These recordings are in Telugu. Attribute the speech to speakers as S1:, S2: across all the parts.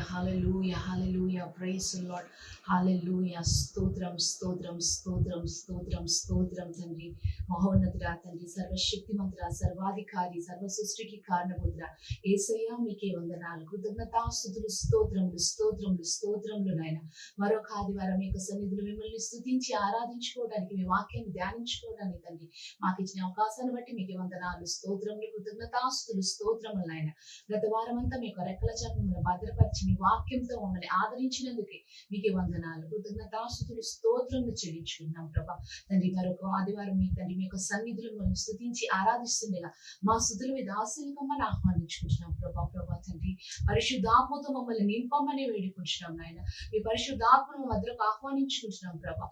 S1: Hallelujah hallelujah praise the Lord hallelujah స్తోత్రం స్తోత్రం స్తోత్రం స్తోత్రం స్తోత్రం తండ్రి మహోన్నతుడా తండ్రి సర్వశక్తిమంతుడా సర్వాధికారి సర్వ సృష్టికి కారణభూతుడా యేసయ్యా మీకే వందనాలు కృతజ్ఞతాస్తుతులు స్తోత్రములు స్తోత్రములు స్తోత్రములు నాయన మరొక ఆదివారం యొక్క సన్నిధిలో మిమ్మల్ని స్తుతించి ఆరాధించుకోవడానికి మీ వాక్యాన్ని ధ్యానించుకోవడానికి తండ్రి మాకు ఇచ్చిన అవకాశాన్ని బట్టి మీకే వందనాలు స్తోత్రములు కృతజ్ఞతాస్తుతులు స్తోత్రములు నాయన గత వారం అంతా మీకు రెక్కల చాటు మిమ్మల్ని భద్రపరిచి మీ వాక్యంతో మమ్మల్ని ఆదరించినందుకే మీకే వందనాలు కృతజ్ఞతాస్తుతులు స్తోత్రములు చెల్లించుకున్నాం ప్రభా తండ్రి మరొక ఆదివారం మీ తండ్రి మీ యొక్క సన్నిధులు మనం స్తుతించి ఆరాధిస్తుండగా మా స్థుతుల మీద ఆశీర్వదించమని ఆహ్వానించుకుంటున్నాం ప్రభా తండ్రి పరిశుద్ధాత్మతో మమ్మల్ని నింపమని వేడుకుంటున్నాం నాయన మీ పరిశుద్ధాత్మను మధ్యలోకి ఆహ్వానించుకుంటున్నాం ప్రభా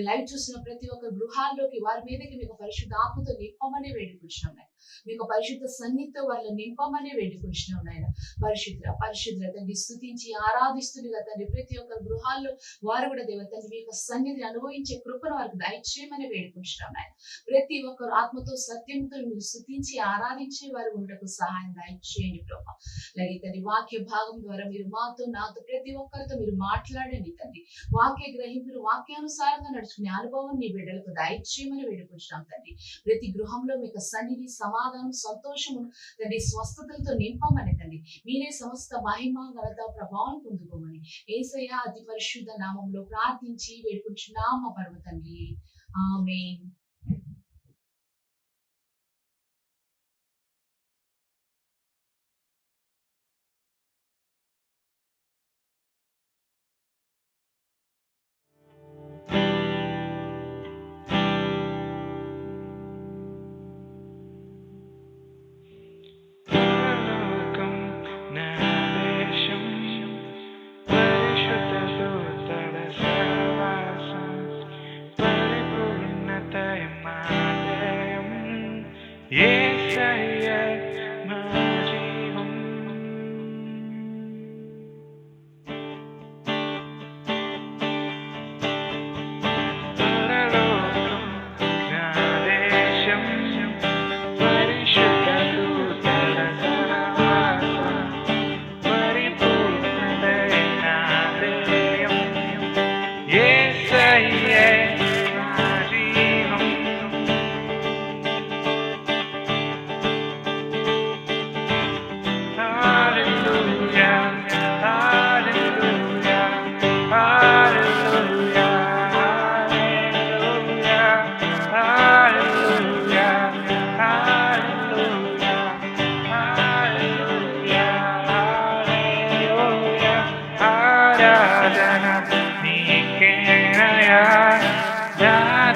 S1: లైవ్ చూసిన ప్రతి ఒక్క గృహాల్లోకి వారి మీదకి మీకు పరిశుద్ధాత్మతో నింపమని వేడుకుంటున్నాం నాయన మీకు పరిశుద్ధ సన్నిధితో వాళ్ళని నింపమని వేడుకుంటున్నాం నాయన పరిశుద్ర తండ్రి స్తుతించి ఆరాధిస్తుండగా తండ్రి ప్రతి ఒక్క గృహాల్లో వారు కూడా దేవ తండ్రి మీ యొక్క సన్నిధిని అనుభవించే కృపను వారికి దయచేయమని వేడుకుంటున్నాం నాయన ప్రతి ఒక్కరు ఆత్మతో సత్యంతో మీరు స్తుతించి ఆరాధించే వారు ఉండటకు సహాయం దయచేయండి ప్రభా అలాగే తండ్రి వాక్య భాగం ద్వారా మీరు మాతో నాతో ప్రతి ఒక్కరితో మీరు మాట్లాడండి తండ్రి వాక్య గ్రహింపులు వాక్యానుసారంగా నడుచుకునే అనుభవం నీ బిడ్డలకు దయచేయమని వేడుకుంటున్నాం తండ్రి ప్రతి గృహంలో మీకు సన్నిధి సమాధానం సంతోషమును తండ్రి స్వస్థతలతో నింపమని తండ్రి మీరే సమస్త మహిమ ఘనత ప్రభావం పొందుకోమని యేసయ్య అతి పరిశుద్ధ నామంలో ప్రార్థించి వేడుకుంటున్నాం మా పరమ తండ్రి ఆమేన్.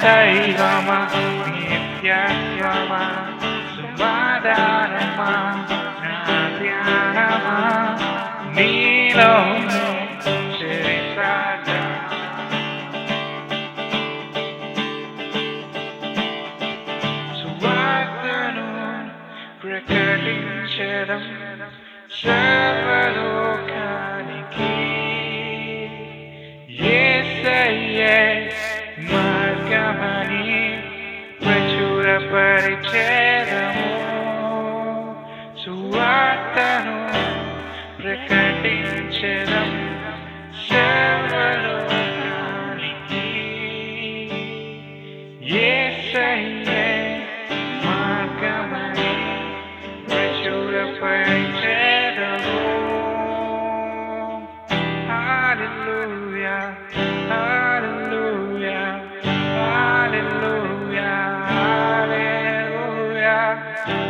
S2: దైవమా నిత్యత్వమా సమాధానమా నా ధ్యానమా నీలో చెరిసాగా సువార్తను ప్రకటించడం సర్వలోకానికి యేసయ్యే మార్గమని ప్రచురపరిచేదము సువార్తను ప్రకటించడం సర్వలోకానికి యేసయ్యే మార్గమని ప్రచురపరిచేదము. Hallelujah, hallelujah, hallelujah, hallelujah,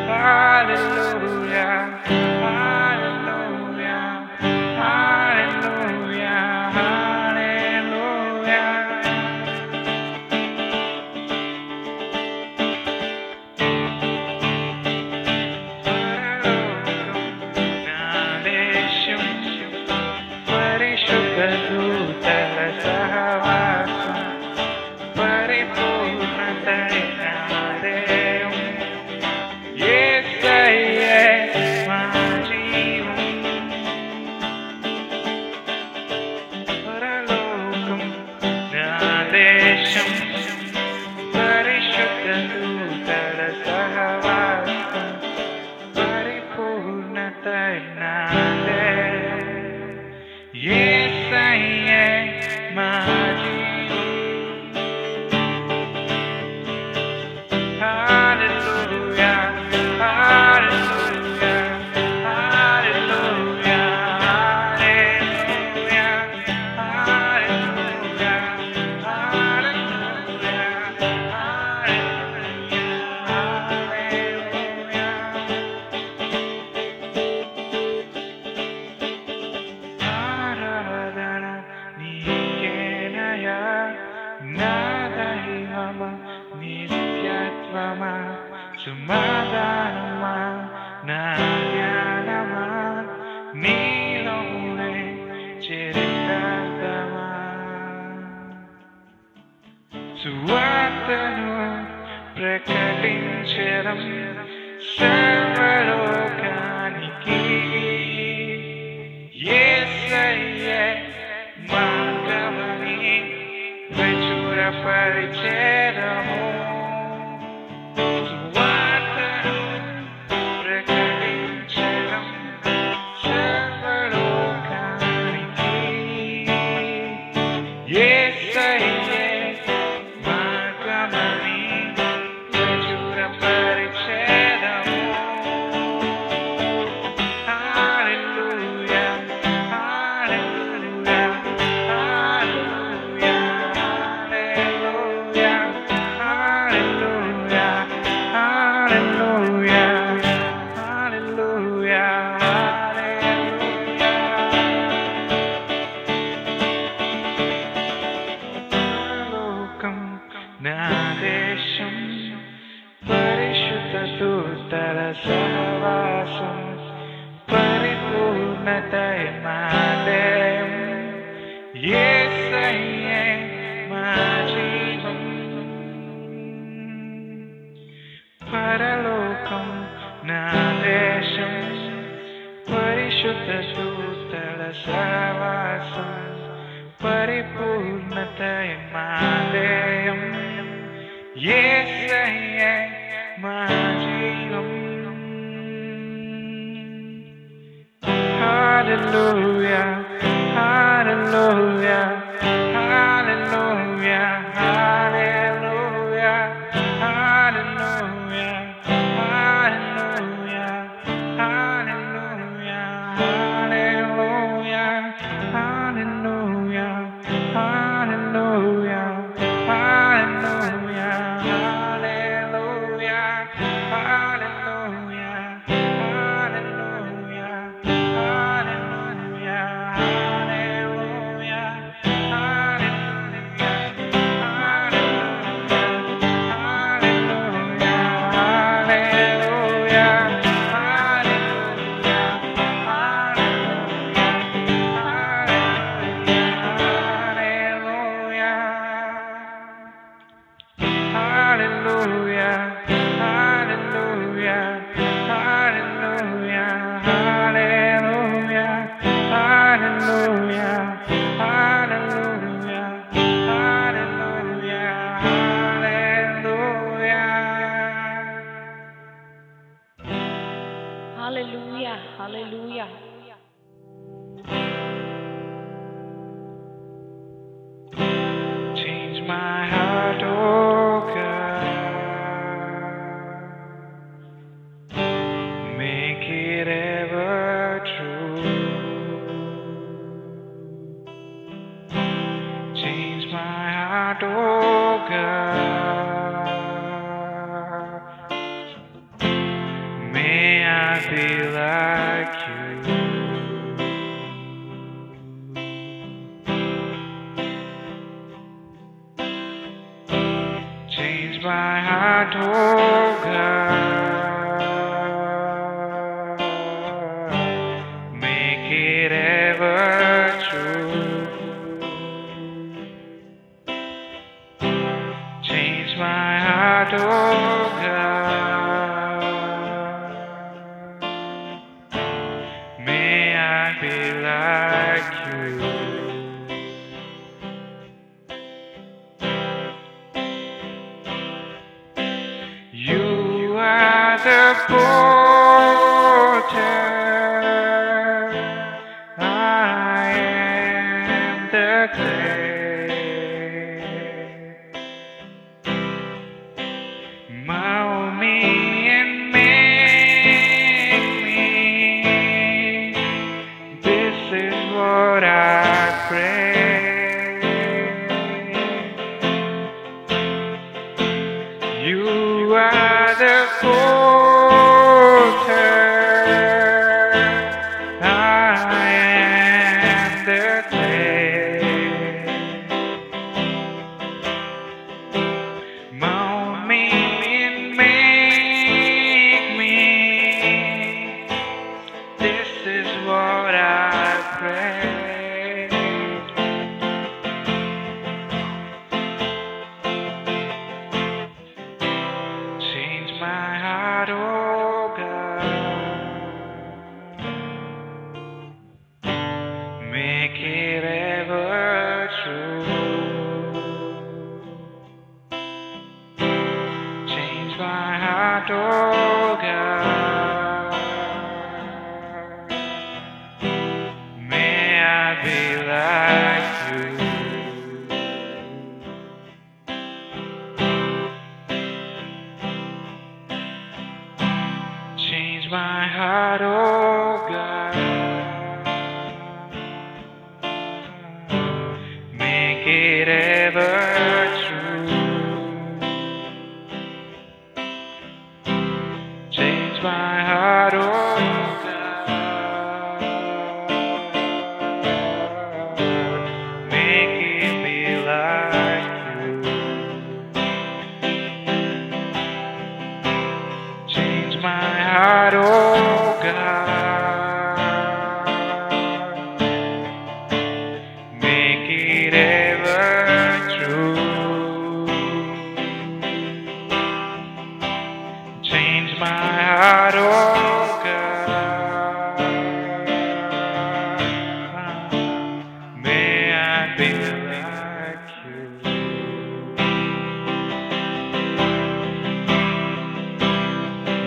S2: hallelujah, hallelujah, hallelujah. సమాధానమా నా ధ్యానమా నీలోనే చేరేస్తావా సువార్తను ప్రకటించడం సర్వలోకానికి యేసయ్యే మార్గమని ప్రచురపరిచెదము సువార్తను ప్రకటించడం సర్వలోకానికి యేసయ్యే మార్గమని ప్రచురపరిచెదము హల్లెలూయా హల్లెలూయా హల్లెలూయా హల్లెలూయా హల్లెలూయా హల్లెలూయా హల్లెలూయా లోకం నా దేశం పరిశుద్ధ దూతల సహవాసం పరిపూర్ణతయ మాదేయం యేసయ్యే మా జీవం పరలోకం నా దేశం పరిశుద్ధ దూతల సహవాసం పరిపూర్ణతయ మాదేయం యేసయ్యే మా జీవం Hallelujah, hallelujah, hallelujah, hallelujah, hallelujah, hallelujah, hallelujah, hallelujah, hallelujah, hallelujah, hallelujah, hallelujah, hallelujah, hallelujah. Hallelujah, hallelujah, hallelujah, hallelujah, hallelujah, hallelujah, hallelujah, hallelujah.
S3: Hallelujah, hallelujah.
S2: Change my heart, oh God. Make it ever true. Change my heart, oh God. May I be like you. Change my heart, oh God. Make it ever true. Change my heart, oh God. May I be like you. You are the potter, I am the clay. Mold me and make me. This is what I pray. You are the potter, I am the clay. Mold me and make be like you. Change my heart, oh God. Make it ever true. Change my heart, oh God. Make it be like you. Change my heart, oh God. Make it ever true. Change my heart, oh God. May I be like you.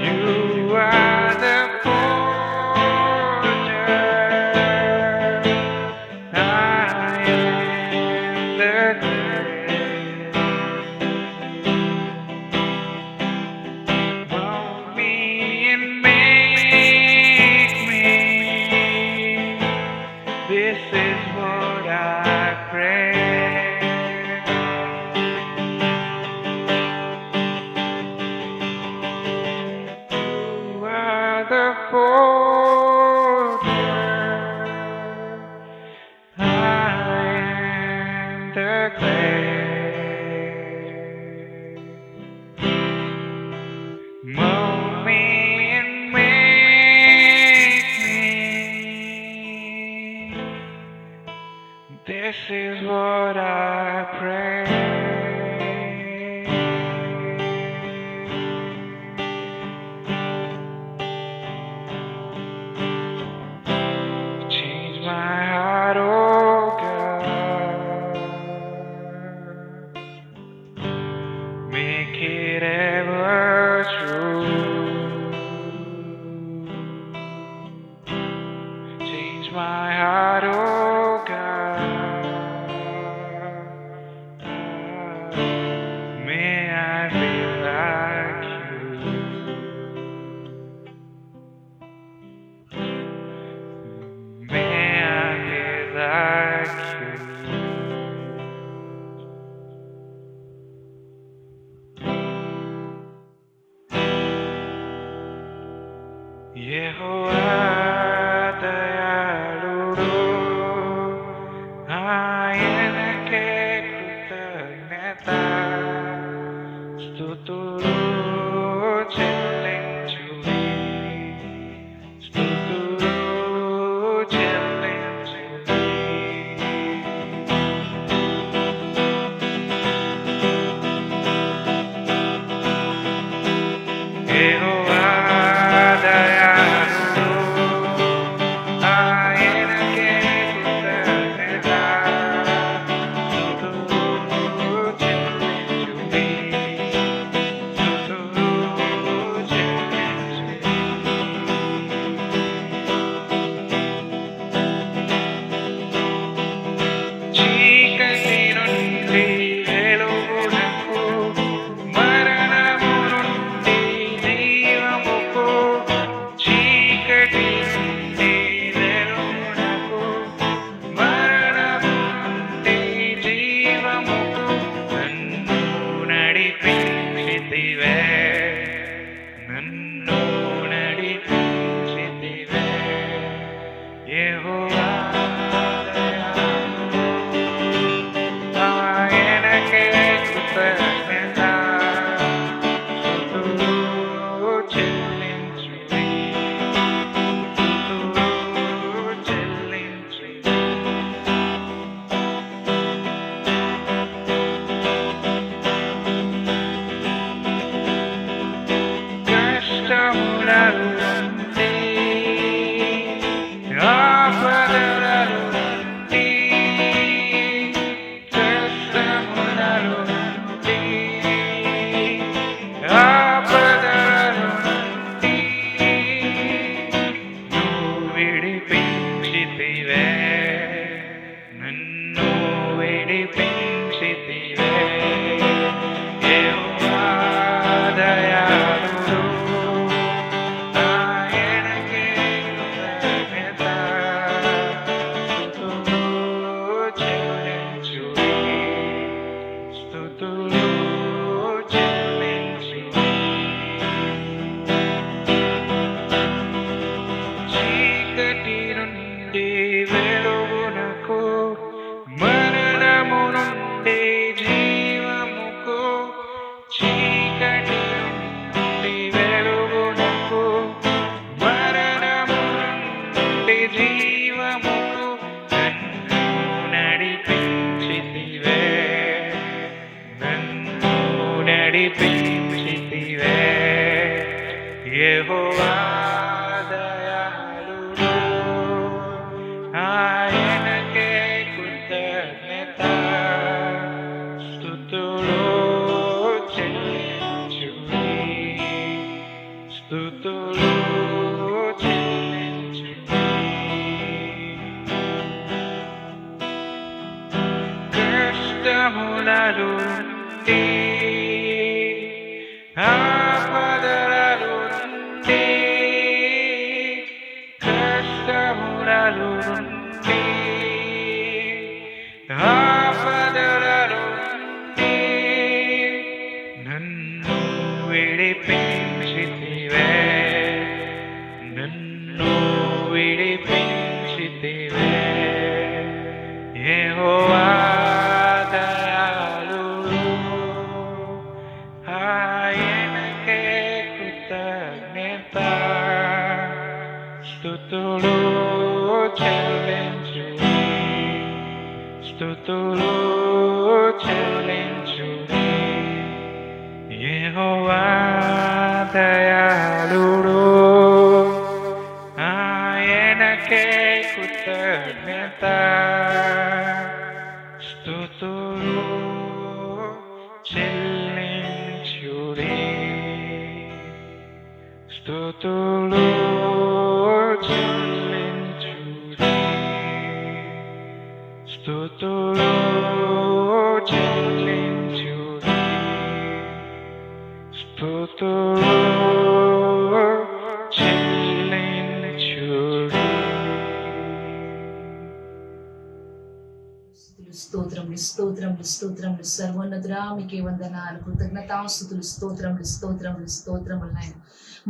S2: You are the fortress, I am the clay. Mold me and make me. This is what I pray. You are the fortress, I am the clay. Mold me and make me. This is what I pray. Change my heart, oh God. Make it ever true. Change my heart, oh God. May I be like you. May I be like you. Yehovah दयालुडो ఆయనకే కృతజ్ఞత స్తుతులు చెల్లించుడి స్తుతులు చెల్లించుడి యెహోవా దయాళుడు కష్టములలుంటే ఆపదలలుంటే కష్టములలుంటే ఆపదలలుంటే నన్ను విడిపించితివే నన్ను విడిపించితివే యెహోవా దయాళుడు ఆయనకే కృతజ్ఞత స్తుతులు చెల్లించుడి స్తుతులు చెల్లించుడి యెహోవా దయాళుడు ఆయనకే కృతజ్ఞత స్తుతులు చెల్లించుడి స్తుతులు చెల్లించుడి స్తుతులు చెల్లించుడి స్తుతులు చెల్లించుడి.
S1: స్తోత్రములు స్తోత్రములు స్తోత్రములు సర్వోన్నతుడా మీకే వందనాలు కృతజ్ఞతాస్తుతులు స్తోత్రములు స్తోత్రములు స్తోత్రములు నాయన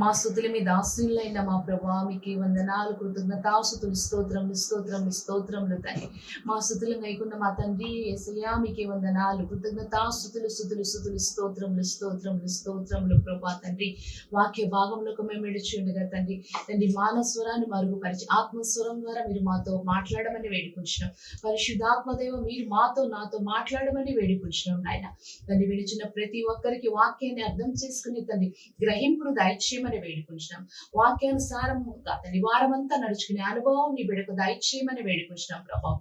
S1: మా స్తుతులు మీ దాసులైన మా ప్రభా మీకే వందనాలు కృతజ్ఞతాస్తుతులు స్తోత్రములు స్తోత్రములు స్తోత్రములు తండ్రి మా స్తుతులు గైకున్న మా తండ్రి యేసయ్యా మీకే వందనాలు కృతజ్ఞతాస్తుతులు స్తుతులు స్తుతులు స్తోత్రములు స్తోత్రములు స్తోత్రములు ప్రభా తండ్రి వాక్య భాగంలోకి మేము విడిచి ఉండగా తండ్రి తండ్రి మానస్వరాన్ని మరుగుపరిచి ఆత్మస్వరం ద్వారా మీరు మాతో మాట్లాడమని వేడుకుంటున్నాం పరిశుద్ధాత్మదేవ మీరు మాతో నాతో మాట్లాడమని వేడుకుంటున్నాం నాయన తండ్రి విడిచిన ప్రతి ఒక్కరికి వాక్యాన్ని అర్థం చేసుకుని తండ్రి గ్రహింపును దయచేయమని వేడుకుంటున్నాం వాక్యానుసారముగా తండ్రి వారమంతా నడుచుకునే అనుభవం నీ బిడకు దయచేయమని వేడుకుంటున్నాం ప్రభా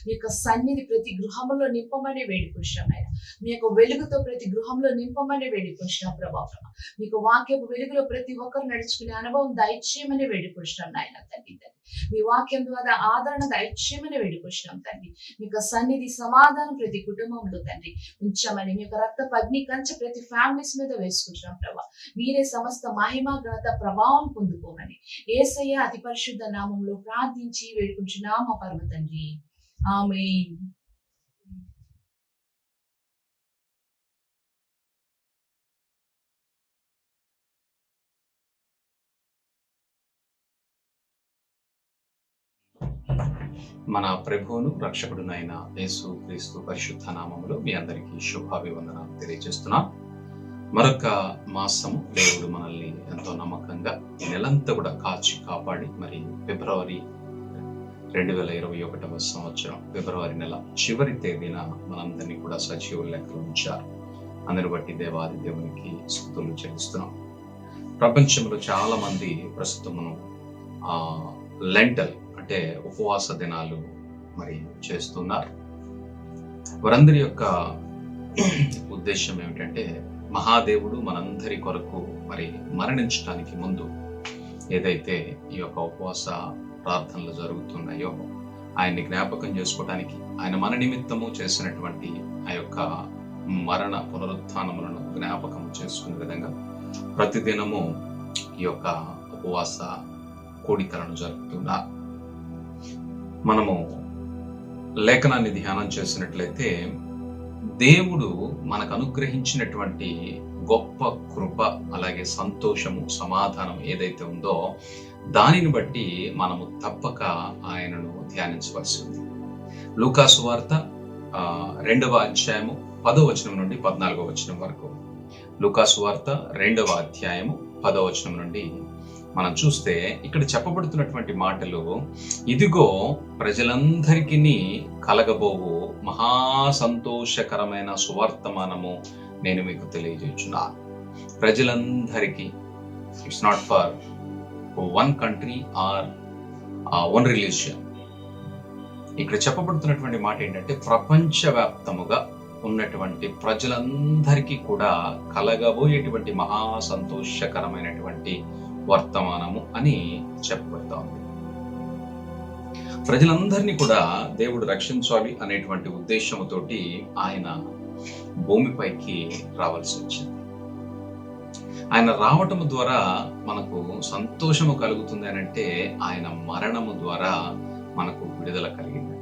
S1: మీ యొక్క సన్నిధి ప్రతి గృహంలో నింపమని వేడుకుంటున్నాం ఆయన మీ యొక్క వెలుగుతో ప్రతి గృహంలో నింపమని వేడుకుంటున్నాం ప్రభా మీకు వాక్యపు వెలుగులో ప్రతి ఒక్కరు నడుచుకునే అనుభవం దయచేయమని వేడుకుంటున్నాం నాయన తండ్రి మీ వాక్యం ద్వారా ఆదరణ దయచేయమని వేడుకుంటున్నాం తండ్రి మీకు సన్నిధి సమాధానం ప్రతి కుటుంబంలో తండ్రి ఉంచామని మీ యొక్క రక్త అగ్ని కంచె ప్రతి ఫ్యామిలీస్ మీద వేసుకుంటున్నాం ప్రభా మీరే సమస్త మహిమ ఘనత ప్రభావం పొందుకోమని యేసయ్య అతి పరిశుద్ధ నామంలో ప్రార్థించి వేడుకుంటున్నాం మా పరమ తండ్రి ఆమేన్.
S4: మన ప్రభువును రక్షకుడునైన యేసు క్రీస్తు పరిశుద్ధ నామములో మీ అందరికీ శుభాభివందనాలు తెలియజేస్తున్నాం. మరొక మాసము దేవుడు మనల్ని ఎంతో నమ్మకంగా ఈ నెలంతా కూడా కాచి కాపాడి మరి ఫిబ్రవరి 2021 సంవత్సరం ఫిబ్రవరి నెల చివరి తేదీన మనందరినీ కూడా సజీవ లెక్కలు ఉంచారు. అందరిని బట్టి దేవాది దేవునికి స్తుతులు చెల్లిస్తున్నాం. ప్రపంచంలో చాలా మంది ప్రస్తుతమును లెంటల్ అంటే ఉపవాస దినాలు మరి చేస్తున్నారు. వారందరి యొక్క ఉద్దేశం ఏమిటంటే మహాదేవుడు మనందరి కొరకు మరి మరణించడానికి ముందు ఏదైతే ఈ యొక్క ఉపవాస ప్రార్థనలు జరుగుతున్నాయో ఆయన్ని జ్ఞాపకం చేసుకోవడానికి ఆయన మన నిమిత్తము చేసినటువంటి ఆ యొక్క మరణ పునరుత్థానములను జ్ఞాపకం చేసుకునే విధంగా ప్రతిదినము ఈ యొక్క ఉపవాస కూడికలను జరుపుతున్నారు. మనము లేఖనాన్ని ధ్యానం చేసినట్లయితే దేవుడు మనకు అనుగ్రహించినటువంటి గొప్ప కృప అలాగే సంతోషము సమాధానం ఏదైతే ఉందో దానిని బట్టి మనము తప్పక ఆయనను ధ్యానించవలసి ఉంది. లూకా సువార్త 2వ అధ్యాయము 10వ వచనం నుండి 14వ వచనం వరకు. లూకా సువార్త 2వ అధ్యాయము 10వ వచనం నుండి మనం చూస్తే ఇక్కడ చెప్పబడుతున్నటువంటి మాటలు, ఇదిగో ప్రజలందరికీ కలగబోవు మహా సంతోషకరమైన సువర్తమానము నేను మీకు తెలియజేయుచున్నాను. ప్రజలందరికీ, it's not for one country or one religion. ఇక్కడ చెప్పబడుతున్నటువంటి మాట ఏంటంటే ప్రపంచవ్యాప్తముగా ఉన్నటువంటి ప్రజలందరికీ కూడా కలగబోయేటువంటి మహా సంతోషకరమైనటువంటి వర్తమానము అని చెప్పబడతా ఉంది. ప్రజలందరినీ కూడా దేవుడు రక్షించాలి అనేటువంటి ఉద్దేశంతోటి ఆయన భూమిపైకి రావాల్సి వచ్చింది. ఆయన రావటం ద్వారా మనకు సంతోషము కలుగుతుంది అని అంటే ఆయన మరణము ద్వారా మనకు విడుదల కలిగింది.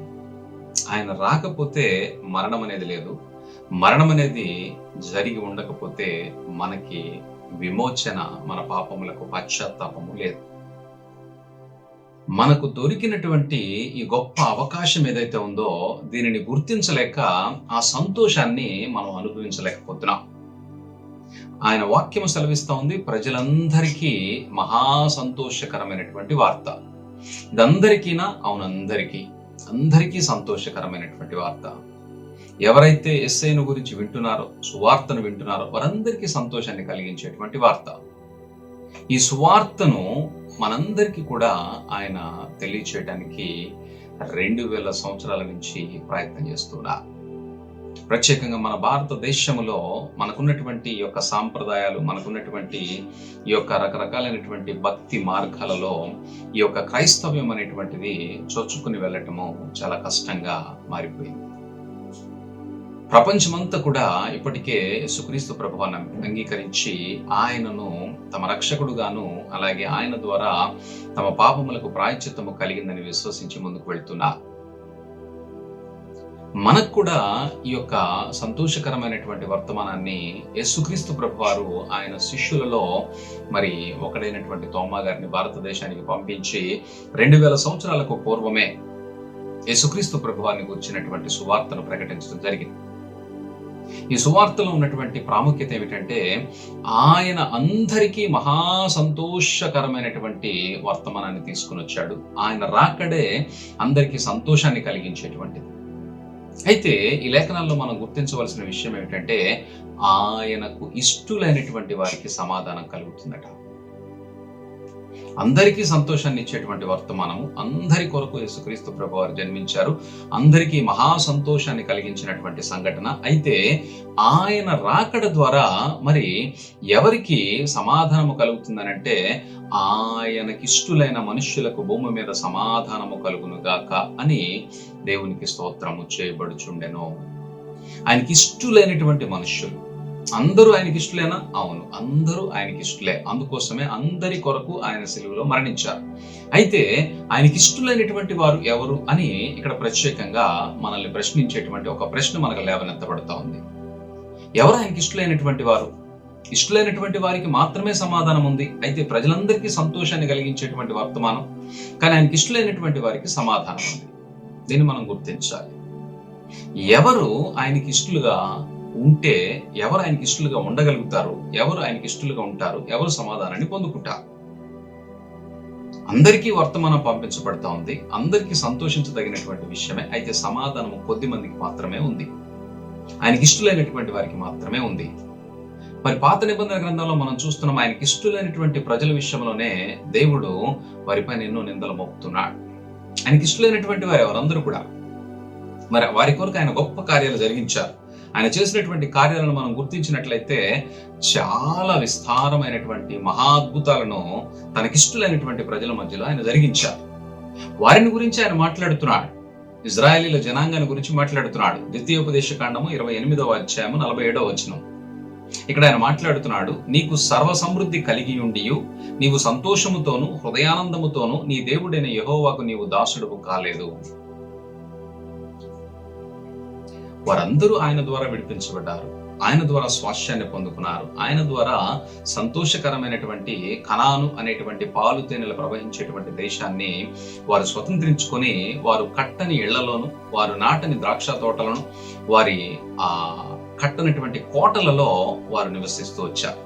S4: ఆయన రాకపోతే మరణం అనేది లేదు. మరణం అనేది జరిగి ఉండకపోతే మనకి విమోచన, మన పాపములకు పశ్చాత్తాపము లేదు. మనకు దొరికినటువంటి ఈ గొప్ప అవకాశం ఏదైతే ఉందో దీనిని గుర్తించలేక ఆ సంతోషాన్ని మనం అనుభవించలేకపోతున్నాం. ఆయన వాక్యము సెలవిస్తా ఉంది, ప్రజలందరికీ మహా సంతోషకరమైనటువంటి వార్త. ఇదందరికీనా? అవునందరికీ, అందరికీ సంతోషకరమైనటువంటి వార్త. ఎవరైతే యేసయ్యను గురించి వింటున్నారో, సువార్తను వింటున్నారో వారందరికీ సంతోషాన్ని కలిగించేటువంటి వార్త. ఈ సువార్తను మనందరికీ కూడా ఆయన తెలియచేయడానికి 2000 సంవత్సరాల నుంచి ప్రయత్నం చేస్తున్నారు. ప్రత్యేకంగా మన భారతదేశంలో మనకున్నటువంటి ఈ యొక్క సాంప్రదాయాలు, మనకున్నటువంటి ఈ యొక్క రకరకాలైనటువంటి భక్తి మార్గాలలో ఈ యొక్క క్రైస్తవ్యం అనేటువంటిది చొచ్చుకుని వెళ్ళటము చాలా కష్టంగా మారిపోయింది. ప్రపంచమంతా కూడా ఇప్పటికే యేసుక్రీస్తు ప్రభువును అంగీకరించి ఆయనను తమ రక్షకుడుగాను, అలాగే ఆయన ద్వారా తమ పాపములకు ప్రాయశ్చిత్తము కలిగిందని విశ్వసించి ముందుకు వెళ్తున్నారు. మనకు కూడా ఈ యొక్క సంతోషకరమైనటువంటి వర్తమానాన్ని యేసుక్రీస్తు ప్రభువారు ఆయన శిష్యులలో మరి ఒకడైనటువంటి తోమా గారిని భారతదేశానికి పంపించి 2000 సంవత్సరాలకు పూర్వమే యేసుక్రీస్తు ప్రభువారిని గురించినటువంటి సువార్తను ప్రకటించడం జరిగింది. ఈ సువార్తలో ఉన్నటువంటి ప్రాముఖ్యత ఏమిటంటే ఆయన అందరికీ మహా సంతోషకరమైనటువంటి వర్తమానాన్ని తీసుకుని వచ్చాడు. ఆయన రాకడే అందరికీ సంతోషాన్ని కలిగించేటువంటిది. అయితే ఈ లేఖనాల్లో మనం గుర్తించవలసిన విషయం ఏమిటంటే ఆయనకు ఇష్టులైనటువంటి వారికి సమాధానం కలుగుతుందట. అందరికీ సంతోషాన్ని ఇచ్చేటువంటి వర్తమానము, అందరి కొరకు యేసుక్రీస్తు ప్రభువారు జన్మించారు, అందరికీ మహా సంతోషాన్ని కలిగించినటువంటి సంఘటన. అయితే ఆయన రాకడ ద్వారా మరి ఎవరికి సమాధానము కలుగుతుందనంటే ఆయనకిష్టులైన మనుష్యులకు భూమి మీద సమాధానము కలుగునుగాక అని దేవునికి స్తోత్రము చేయబడుచుండెను. ఆయనకి ఇష్టులైనటువంటి మనుష్యులు అందరూ ఆయనకి ఇష్టలేనా? అవును, అందరూ ఆయనకి ఇష్టలే. అందుకోసమే అందరి కొరకు ఆయన సిలువలో మరణించారు. అయితే ఆయనకి ఇష్టలైనటువంటి వారు ఎవరు అని ఇక్కడ ప్రత్యేకంగా మనల్ని ప్రశ్నించేటువంటి ఒక ప్రశ్న మనకు లేవనెత్తబడతా ఉంది. ఎవరు ఆయనకి ఇష్టలైనటువంటి వారు? ఇష్టలైనటువంటి వారికి మాత్రమే సమాధానం ఉంది. అయితే ప్రజలందరికీ సంతోషాన్ని కలిగించేటువంటి వర్తమానం, కానీ ఆయనకి ఇష్టలైనటువంటి వారికి సమాధానం ఉంది. దీన్ని మనం గుర్తించాలి. ఎవరు ఆయనకి ఇష్టలుగా ఉంటే, ఎవరు ఆయనకి ఇష్టలుగా ఉండగలుగుతారు, ఎవరు ఆయనకి ఇష్టలుగా ఉంటారు, ఎవరు సమాధానాన్ని పొందుకుంటారు. అందరికీ వర్తమానం పంపించబడతా ఉంది, అందరికీ సంతోషించదగినటువంటి విషయమే. అయితే సమాధానము కొద్ది మందికి మాత్రమే ఉంది, ఆయనకి ఇష్టలైనటువంటి వారికి మాత్రమే ఉంది. మరి పాత నిబంధన గ్రంథంలో మనం చూస్తున్నాం, ఆయనకి ఇష్టలైనటువంటి ప్రజల విషయంలోనే దేవుడు వారిపైన ఎన్నో నిందలు మోపుతున్నాడు. ఆయనకి ఇష్టలైనటువంటి వారు ఎవరందరూ కూడా మరి వారి కొరకు ఆయన గొప్ప కార్యాలు జరిగించారు. ఆయన చేసినటువంటి కార్యాలను మనం గుర్తించినట్లయితే చాలా విస్తారమైనటువంటి మహాద్భుతాలను తనకిష్టులైనటువంటి ప్రజల మధ్యలో ఆయన జరిగించారు. వారిని గురించి ఆయన మాట్లాడుతున్నాడు. ఇజ్రాయేలీల జనాంగాన్ని గురించి మాట్లాడుతున్నాడు. ద్వితీయోపదేశకాండము 28వ అధ్యాయము 47వ వచనం. ఇక్కడ ఆయన మాట్లాడుతున్నాడు, నీకు సర్వ సమృద్ధి కలిగి ఉండియు నీవు సంతోషముతోను హృదయానందముతోను నీ దేవుడైన యెహోవాకు నీవు దాసుడువు కాలేదు. వారందరూ ఆయన ద్వారా విడిపించబడ్డారు, ఆయన ద్వారా స్వాస్థ్యాన్ని పొందుకున్నారు, ఆయన ద్వారా సంతోషకరమైనటువంటి కనాను అనేటువంటి పాలు తేనెలు ప్రవహించేటువంటి దేశాన్ని వారు స్వతంత్రించుకొని వారు కట్టని ఇళ్లలోను, వారు నాటని ద్రాక్ష తోటలను, వారి కట్టనటువంటి కోటలలో వారు నివసిస్తూ వచ్చారు.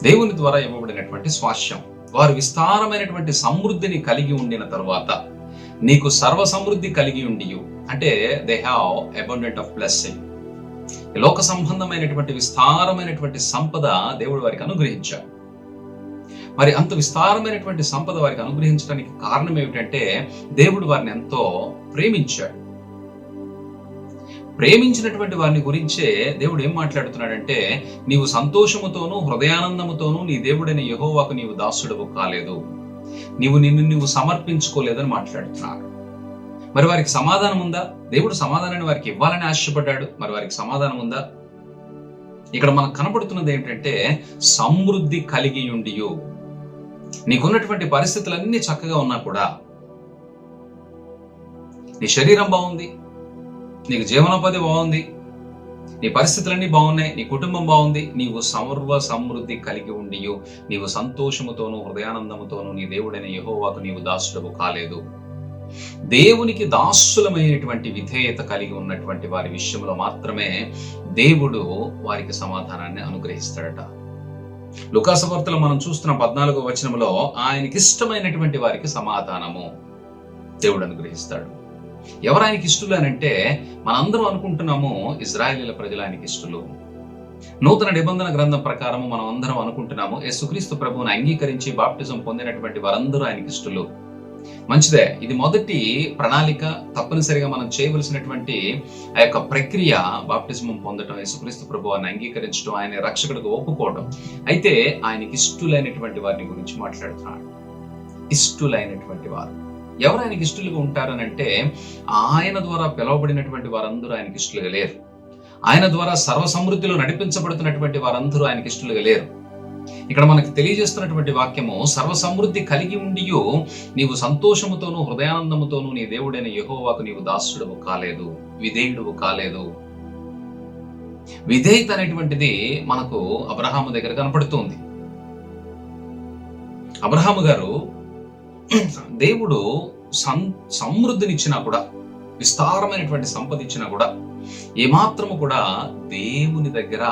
S4: దేవుని ద్వారా ఇవ్వబడినటువంటి స్వాస్థ్యం, వారు విస్తారమైనటువంటి సమృద్ధిని కలిగి ఉండిన తరువాత నీకు సర్వ సమృద్ధి కలిగి ఉండియు అంటే they have abundant of blessing. లోక సంబంధమైనటువంటి విస్తారమైనటువంటి సంపద దేవుడు వారికి అనుగ్రహించాడు. మరి అంత విస్తారమైనటువంటి సంపద వారికి అనుగ్రహించడానికి కారణం ఏమిటంటే దేవుడు వారిని ఎంతో ప్రేమించాడు. ప్రేమించినటువంటి వారిని గురించే దేవుడు ఏం మాట్లాడుతున్నాడంటే, నీవు సంతోషముతోనూ హృదయానందముతోనూ నీ దేవుడైన యెహోవాకు నీవు దాసుడవు కాలేదు. నిన్ను సమర్పించుకోలేదని మాట్లాడుతున్నాడు. మరి వారికి సమాధానం ఉందా? దేవుడు సమాధానాన్ని వారికి ఇవ్వాలని ఆశపడ్డాడు. మరి వారికి సమాధానం ఉందా? ఇక్కడ మనకు కనబడుతున్నది ఏంటంటే సమృద్ధి కలిగి ఉండియు, నీకున్నటువంటి పరిస్థితులన్నీ చక్కగా ఉన్నా కూడా, నీ శరీరం బాగుంది, నీకు జీవనోపాధి బాగుంది, నీ పరిస్థితులన్నీ బాగున్నాయి, నీ కుటుంబం బాగుంది, నీవు సర్వ సమృద్ధి కలిగి ఉండియు నీవు సంతోషముతోనూ హృదయానందముతోనూ నీ దేవుడైన యెహోవాకు నీవు దాసుడవు కాలేదు. దేవునికి దాసులమైనటువంటి విధేయత కలిగి ఉన్నటువంటి వారి విషయంలో మాత్రమే దేవుడు వారికి సమాధానాన్ని అనుగ్రహిస్తాడట. లూకా సువార్తలో మనం చూస్తున్న 14వ వచనంలో ఆయనకి ఇష్టమైనటువంటి వారికి సమాధానము దేవుడు అనుగ్రహిస్తాడు. ఎవరు ఆయనకి ఇష్టలు అని అంటే, మనందరం అనుకుంటున్నాము ఇజ్రాయేలీల ప్రజలు ఆయనకి ఇష్టలు. నూతన నిబంధన గ్రంథం ప్రకారము మనం అందరం అనుకుంటున్నాము యేసుక్రీస్తు ప్రభువును అంగీకరించి బాప్టిజం పొందినటువంటి వారందరూ ఆయనకి ఇష్టలు. మంచిదే, ఇది మొదటి ప్రణాళిక. తప్పనిసరిగా మనం చేయవలసినటువంటి ఆ యొక్క ప్రక్రియ బాప్టిజం పొందడం, యేసుక్రీస్తు ప్రభువుని అంగీకరించడం, ఆయన రక్షకుడిగా ఒప్పుకోవడం. అయితే ఆయనకి ఇష్టలైనటువంటి వారిని గురించి మాట్లాడుతున్నాడు. ఇష్టలైనటువంటి వారు ఎవరు ఆయనకి ఇష్టలుగా ఉంటారనంటే, ఆయన ద్వారా పిలువబడినటువంటి వారందరూ ఆయనకి ఇష్టలుగా లేరు. ఆయన ద్వారా సర్వసమృద్ధిలో నడిపించబడుతున్నటువంటి వారందరూ ఆయనకి ఇష్టలుగా లేరు. ఇక్కడ మనకు తెలియజేస్తున్నటువంటి వాక్యము, సర్వసమృద్ధి కలిగి ఉండియు నీవు సంతోషముతోనూ హృదయానందముతోనూ నీ దేవుడైన యెహోవాకు నీవు దాసుడవు కాలేదు, విధేయుడువు కాలేదు. విధేయత అనేటువంటిది మనకు అబ్రహాము దగ్గర కనపడుతుంది. అబ్రహాము గారు దేవుడు సమృద్ధినిచ్చినా కూడా, విస్తారమైనటువంటి సంపద ఇచ్చినా కూడా, ఏమాత్రము కూడా దేవుని దగ్గర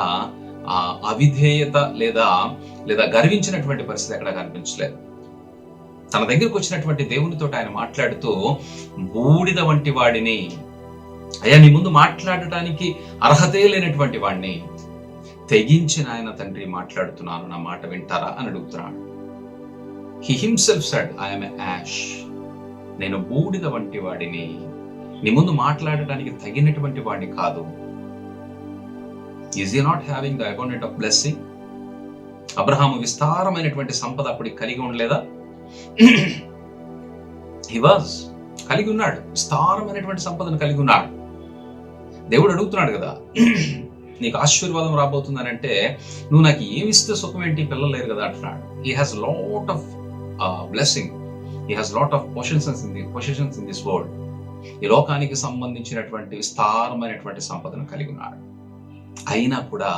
S4: అవిధేయత లేదా గర్వించినటువంటి పరిస్థితి ఎక్కడ కనిపించలేదు. తన దగ్గరకు వచ్చినటువంటి దేవునితో ఆయన మాట్లాడుతూ, బూడిద వంటి వాడిని, అయ్యా నీ ముందు మాట్లాడటానికి అర్హతే లేనటువంటి వాడిని తెగించిన ఆయన తండ్రి మాట్లాడుతున్నాను, నా మాట వింటారా అని అడుగుతున్నాడు. He himself said, I am an ash. నేను బూడిద వంటి వాడిని, నీ ముందు మాట్లాడటానికి తగినటువంటి వాడిని కాదు. Is he not having the abundance of blessing? Abraham విస్తారమైనటువంటి సంపద అప్పుడు కలిగి ఉండలేదా? He was కలిగి ఉన్నాడు, విస్తారమైనటువంటి సంపదను కలిగి ఉన్నాడు. దేవుడు అడుగుతున్నాడు కదా, నీకు ఆశీర్వాదం రాబోతుందని అంటే, నువ్వు నాకు ఏమిస్తే సుఖం ఏంటి, పిల్లలు లేరు కదా అంటున్నాడు. He has lot of blessing. He has lot of possessions in this world. ఈ లోకానికి సంబంధించినటువంటి విస్తారమైనటువంటి సంపదను కలిగి ఉన్నాడు. అయినా కూడా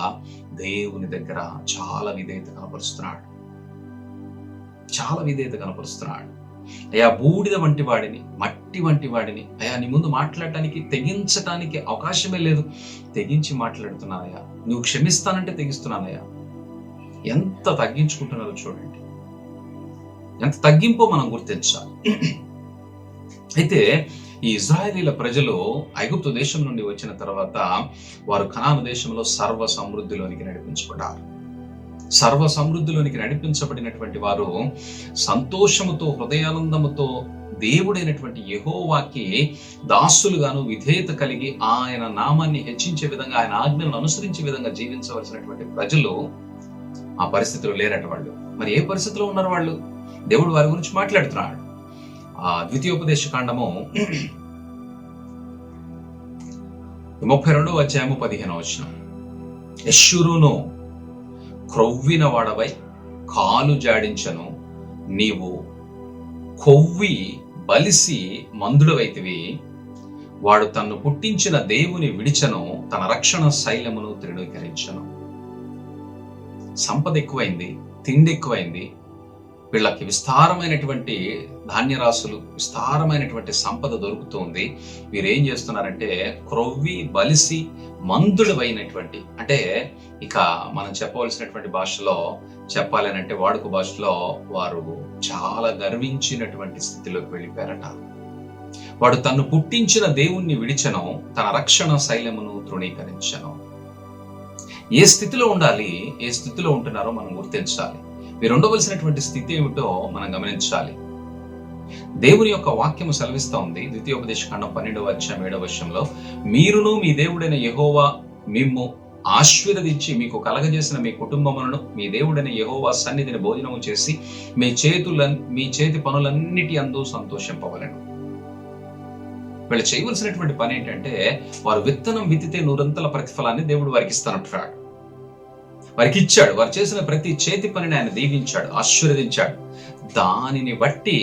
S4: దేవుని దగ్గర చాలా విధేయత కనపరుస్తున్నాడు. అయ్యా బూడిద వంటి వాడిని, మట్టి వంటి వాడిని, అయ్యా నీ ముందు మాట్లాడటానికి తెగించటానికి అవకాశమే లేదు, తెగించి మాట్లాడుతున్నానయ్యా, నువ్వు క్షమిస్తానంటే తెగిస్తున్నానయ్యా. ఎంత తగ్గించుకుంటున్నారో చూడండి, ఎంత తగ్గింపో మనం గుర్తించాలి. అయితే ఈ ఇజ్రాయేలీల ప్రజలు ఐగుప్తు దేశం నుండి వచ్చిన తర్వాత వారు కనాను దేశంలో సర్వ సమృద్ధిలోనికి నడిపించబడ్డారు. సర్వ సమృద్ధిలోనికి నడిపించబడినటువంటి వారు సంతోషముతో హృదయానందముతో దేవుడైనటువంటి యెహోవాకి దాసులుగాను విధేయత కలిగి ఆయన నామాన్ని హెచ్చించే విధంగా, ఆయన ఆజ్ఞలను అనుసరించే విధంగా జీవించవలసినటువంటి ప్రజలు ఆ పరిస్థితిలో లేరట. వాళ్ళు మరి ఏ పరిస్థితిలో ఉన్నారు వాళ్ళు? దేవుడు వారి గురించి మాట్లాడుతున్నాడు. ద్వితీయోపదేశ కాండము 32వ అధ్యాయము 15వ వచనం. యెషూరును క్రొవ్విన వాడవై కాలు జాడించను, నీవు కొవ్వి బలిసి మందుడవైతివి. వాడు తన్ను పుట్టించిన దేవుని విడిచను, తన రక్షణ శైలమును తృణీకరించను. సంపద ఎక్కువైంది, తిండి ఎక్కువైంది, వీళ్ళకి విస్తారమైనటువంటి ధాన్యరాశులు, విస్తారమైనటువంటి సంపద దొరుకుతుంది. వీరేం చేస్తున్నారంటే క్రొవ్వి బలిసి మందుడవైనటువంటి, అంటే ఇక మనం చెప్పవలసినటువంటి భాషలో చెప్పాలనంటే వాడుక భాషలో వారు చాలా గర్వించినటువంటి స్థితిలోకి వెళ్ళిపోయారట. వాడు తన్ను పుట్టించిన దేవుణ్ణి విడిచను, తన రక్షణ శైలమును తృణీకరించను. ఏ స్థితిలో ఉండాలి, ఏ స్థితిలో ఉంటున్నారో మనం గుర్తించాలి. మీరు ఉండవలసినటువంటి స్థితి ఏమిటో మనం గమనించాలి. దేవుని యొక్క వాక్యము సెలవిస్తా ఉంది ద్వితీయోపదేశ కాండం 12వ అధ్యాయం 7వ వచనంలో, మీరును మీ దేవుడైన యెహోవా మిమ్ము ఆశీర్వదించి మీకు కలగజేసిన మీ కుటుంబములను మీ దేవుడైన యెహోవా సన్నిధిని భోజనము చేసి మీ చేతి పనులన్నిటి అందు సంతోషింపవలెను. వీళ్ళు చేయవలసినటువంటి పని ఏంటంటే, వారు విత్తనం విత్తితే 100 ప్రతిఫలాన్ని దేవుడు వారికి ఇస్తానంటున్నాడు. వారికి ఇచ్చాడు. వారు చేసిన ప్రతి చేతి పనిని ఆయన దీవించాడు, ఆశీర్వదించాడు. దానిని బట్టి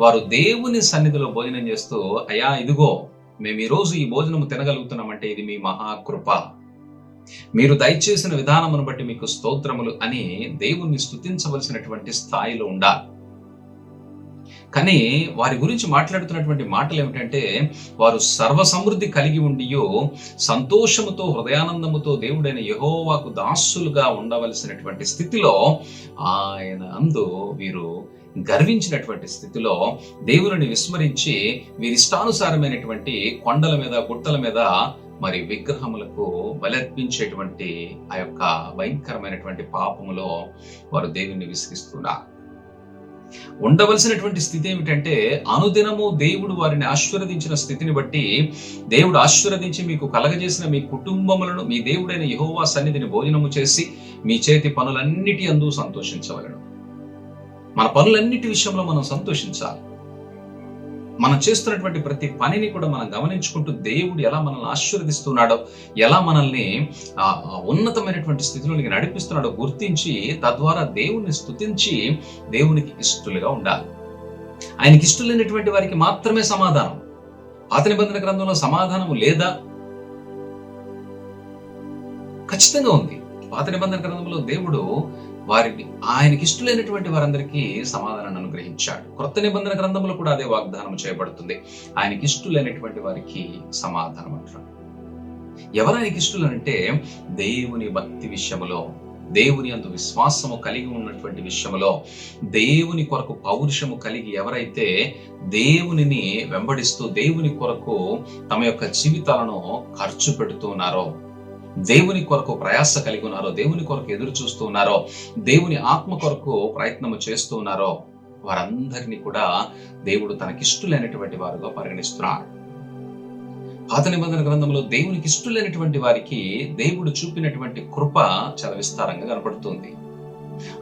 S4: వారు దేవుని సన్నిధిలో భోజనం చేస్తూ, అయ్యా ఇదిగో మేము ఈరోజు ఈ భోజనము తినగలుగుతున్నామంటే ఇది మీ మహాకృప, మీరు దయచేసిన విధానమును బట్టి మీకు స్తోత్రములు అని దేవుణ్ణి స్తుతించవలసినటువంటి స్థాయిలో ఉండాలి. కానీ వారి గురించి మాట్లాడుతున్నటువంటి మాటలు ఏమిటంటే, వారు సర్వ సమృద్ధి కలిగి ఉండియో సంతోషముతో హృదయానందముతో దేవుడైన యెహోవాకు దాసులుగా ఉండవలసినటువంటి స్థితిలో ఆయన అందు వీరు గర్వించినటువంటి స్థితిలో దేవుని విస్మరించి వీరిష్టానుసారమైనటువంటి కొండల మీద గుట్టల మీద మరి విగ్రహములకు బలర్పించేటువంటి ఆ యొక్క భయంకరమైనటువంటి పాపములో వారు దేవుణ్ణి విసిగిస్తున్నారు. ఉండవలసినటువంటి స్థితి ఏమిటంటే, అనుదినము దేవుడు వారిని ఆశీర్వదించిన స్థితిని బట్టి దేవుడు ఆశీర్వదించి మీకు కలగజేసిన మీ కుటుంబములను మీ దేవుడైన యెహోవా సన్నిధిని భోజనము చేసి మీ చేతి పనులన్నిటి అందు సంతోషించవలెను. మన పనులన్నిటి విషయంలో మనం సంతోషించాలి. మనం చేస్తున్నటువంటి ప్రతి పనిని కూడా మనం గమనించుకుంటూ దేవుడు ఎలా మనల్ని ఆశీర్వదిస్తున్నాడో, ఎలా మనల్ని ఉన్నతమైనటువంటి స్థితిలోనికి నడిపిస్తున్నాడో గుర్తించి తద్వారా దేవుణ్ణి స్తుతించి దేవునికి ఇష్టలుగా ఉండాలి. ఆయనకి ఇష్టలైనటువంటి వారికి మాత్రమే సమాధానం. పాత నిబంధన గ్రంథంలో సమాధానం లేదా? ఖచ్చితంగా ఉంది. పాత నిబంధన గ్రంథంలో దేవుడు వారిని ఆయనకి ఇష్టలైనటువంటి వారందరికీ సమాధానాన్ని అనుగ్రహించాడు. క్రొత్త నిబంధన గ్రంథంలో కూడా అదే వాగ్దానం చేయబడుతుంది. ఆయనకి ఇష్టలైనటువంటి వారికి సమాధానం అంటారు. ఎవరు ఆయనకి ఇష్టలంటే, దేవుని భక్తి విషయములో, దేవుని అందు విశ్వాసము కలిగి ఉన్నటువంటి విషయములో, దేవుని కొరకు పౌరుషము కలిగి ఎవరైతే దేవునిని వెంబడిస్తూ దేవుని కొరకు తమ యొక్క జీవితాలను ఖర్చు పెడుతున్నారో, దేవుని కొరకు ప్రయాస కలిగి ఉన్నారో, దేవుని కొరకు ఎదురు చూస్తూ ఉన్నారో, దేవుని ఆత్మ కొరకు ప్రయత్నము చేస్తూ ఉన్నారో, వారందరినీ కూడా దేవుడు తనకిష్టులైనటువంటి వారుగా పరిగణిస్తున్నాడు. పాత నిబంధన గ్రంథంలో దేవునికి ఇష్టలైనటువంటి వారికి దేవుడు చూపినటువంటి కృప చాలా విస్తారంగా కనపడుతుంది.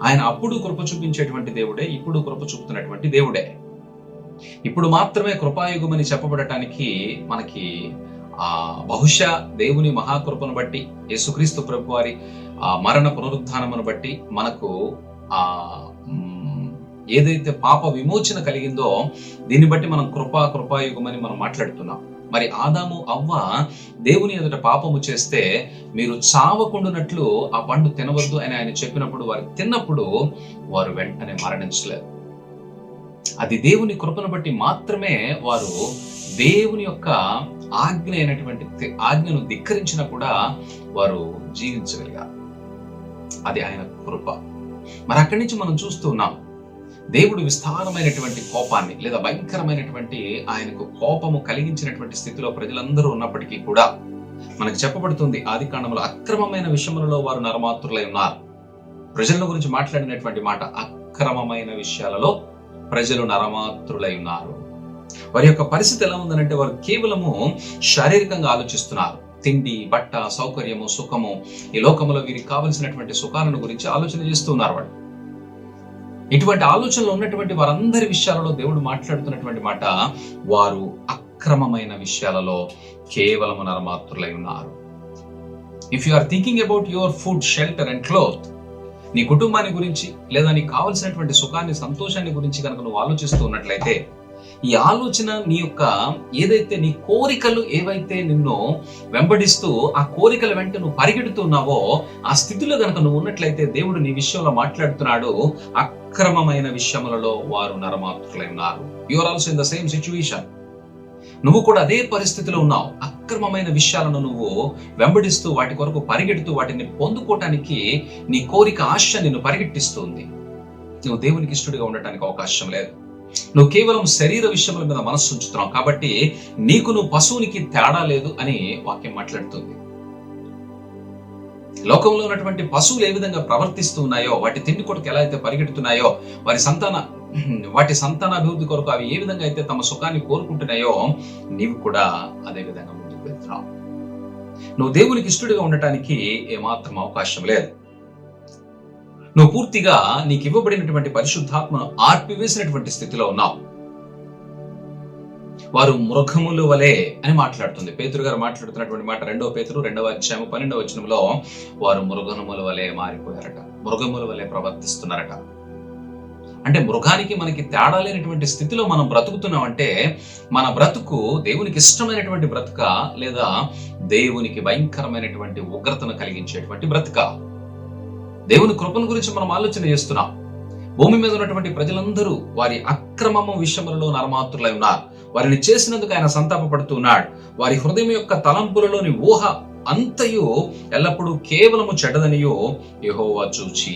S4: ఆయన అప్పుడు కృప చూపించేటువంటి దేవుడే, ఇప్పుడు కృప చూపుతున్నటువంటి దేవుడే. ఇప్పుడు మాత్రమే కృపాయుగమని చెప్పబడటానికి మనకి బహుశా దేవుని మహాకృపను బట్టి, యేసుక్రీస్తు ప్రభు వారి మరణ పునరుద్ధానమును బట్టి మనకు ఏదైతే పాప విమోచన కలిగిందో దీన్ని బట్టి మనం కృపాయుగమని మనం మాట్లాడుతున్నాం. మరి ఆదాము అవ్వ దేవుని ఎదుట పాపము చేస్తే మీరు చావకుండునట్లు ఆ పండు తినవద్దు అని ఆయన చెప్పినప్పుడు వారు తిన్నప్పుడు వారు వెంటనే మరణించలేదు. అది దేవుని కృపను బట్టి మాత్రమే వారు దేవుని యొక్క ఆజ్ఞను ధిక్కరించినా కూడా వారు జీవించగలిగారు. అది ఆయన కృప. మరి అక్కడి నుంచి మనం చూస్తూ ఉన్నాం, దేవుడు విస్తారమైనటువంటి కోపాన్ని లేదా భయంకరమైనటువంటి ఆయనకు కోపము కలిగించినటువంటి స్థితిలో ప్రజలందరూ ఉన్నప్పటికీ కూడా మనకు చెప్పబడుతుంది ఆదికాండంలో, అక్రమమైన విషయములలో వారు నరమాత్రులై ఉన్నారు. ప్రజల గురించి మాట్లాడినటువంటి మాట, అక్రమమైన విషయాలలో ప్రజలు నరమాత్రులై ఉన్నారు. వారి యొక్క పరిస్థితి ఎలా ఉందనంటే, వారు కేవలము శారీరకంగా ఆలోచిస్తున్నారు. తిండి, బట్ట, సౌకర్యము, సుఖము, ఈ లోకంలో వీరికి కావలసినటువంటి సుఖాలను గురించి ఆలోచన చేస్తున్నారు. వాడు ఇటువంటి ఆలోచనలు ఉన్నటువంటి వారందరి విషయాలలో దేవుడు మాట్లాడుతున్నటువంటి మాట, వారు అక్రమమైన విషయాలలో కేవలము నరమాత్రులై ఉన్నారు. If you are thinking about your food, shelter and cloth, నీ కుటుంబాన్ని గురించి లేదా నీకు కావలసినటువంటి సుఖాన్ని, సంతోషాన్ని గురించి కనుక నువ్వు ఆలోచిస్తూ ఉన్నట్లయితే, ఈ ఆలోచన నీ యొక్క ఏదైతే నీ కోరికలు ఏవైతే నిన్ను వెంబడిస్తూ ఆ కోరికల వెంట నువ్వు పరిగెడుతున్నావో ఆ స్థితిలో కనుక నువ్వు ఉన్నట్లయితే దేవుడు నీ విషయంలో మాట్లాడుతున్నాడు, అక్రమమైన విషయములలో వారు నరమాత్రులై ఉన్నారు. You are also in the same situation. నువ్వు కూడా అదే పరిస్థితిలో ఉన్నావు. అక్రమమైన విషయాలను నువ్వు వెంబడిస్తూ వాటి కొరకు పరిగెడుతూ వాటిని పొందుకోవటానికి నీ కోరిక, ఆశ నిన్ను పరిగెట్టిస్తుంది. నువ్వు దేవునికి ఇష్టడిగా ఉండటానికి అవకాశం లేదు. నువ్వు కేవలం శరీర విషయముల మీద మనస్సు ఉంచుతున్నావు కాబట్టి నీకు నువ్వు పశువునికి తేడా లేదు అని వాక్యం మాట్లాడుతుంది. లోకంలో ఉన్నటువంటి పశువులు ఏ విధంగా ప్రవర్తిస్తూ ఉన్నాయో, వాటి తిండి కొరకు ఎలా అయితే పరిగెడుతున్నాయో, వాటి సంతానాభివృద్ధి కొరకు అవి ఏ విధంగా అయితే తమ సుఖాన్ని కోరుకుంటున్నాయో, నీవు కూడా అదే విధంగా ముందుకు వెళ్తున్నావు. నువ్వు దేవునికి ఇష్టడిగా ఉండటానికి ఏమాత్రం అవకాశం లేదు. నువ్వు పూర్తిగా నీకు ఇవ్వబడినటువంటి పరిశుద్ధాత్మను ఆర్పివేసినటువంటి స్థితిలో ఉన్నావు. వారు మృగముల వలె అని మాట్లాడుతుంది పేతురు గారు మాట్లాడుతున్నటువంటి మాట. 2 పేతురు 2వ అధ్యాయం 12వ వచనంలో వారు మృగముల వలె మారిపోయారట, మృగముల వలె ప్రవర్తిస్తున్నారట. అంటే మృగానికి మనకి తేడా లేనటువంటి స్థితిలో మనం బ్రతుకుతున్నామంటే మన బ్రతుకు దేవునికి ఇష్టమైనటువంటి బ్రతుక, లేదా దేవునికి భయంకరమైనటువంటి ఉగ్రతను కలిగించేటువంటి బ్రతుక? దేవుని కృపను గురించి మనం ఆలోచన చేస్తున్నాం. భూమి మీద ఉన్నటువంటి ప్రజలందరూ వారి అక్రమము విషయములలో నరమాతులై ఉన్నారు. వారిని చేసినందుకు ఆయన సంతాపపడుతూ ఉన్నాడు. వారి హృదయం యొక్క తలంపులలోని ఊహ అంతయు ఎల్లప్పుడూ కేవలము చెడ్డదనియో యెహోవా చూచి.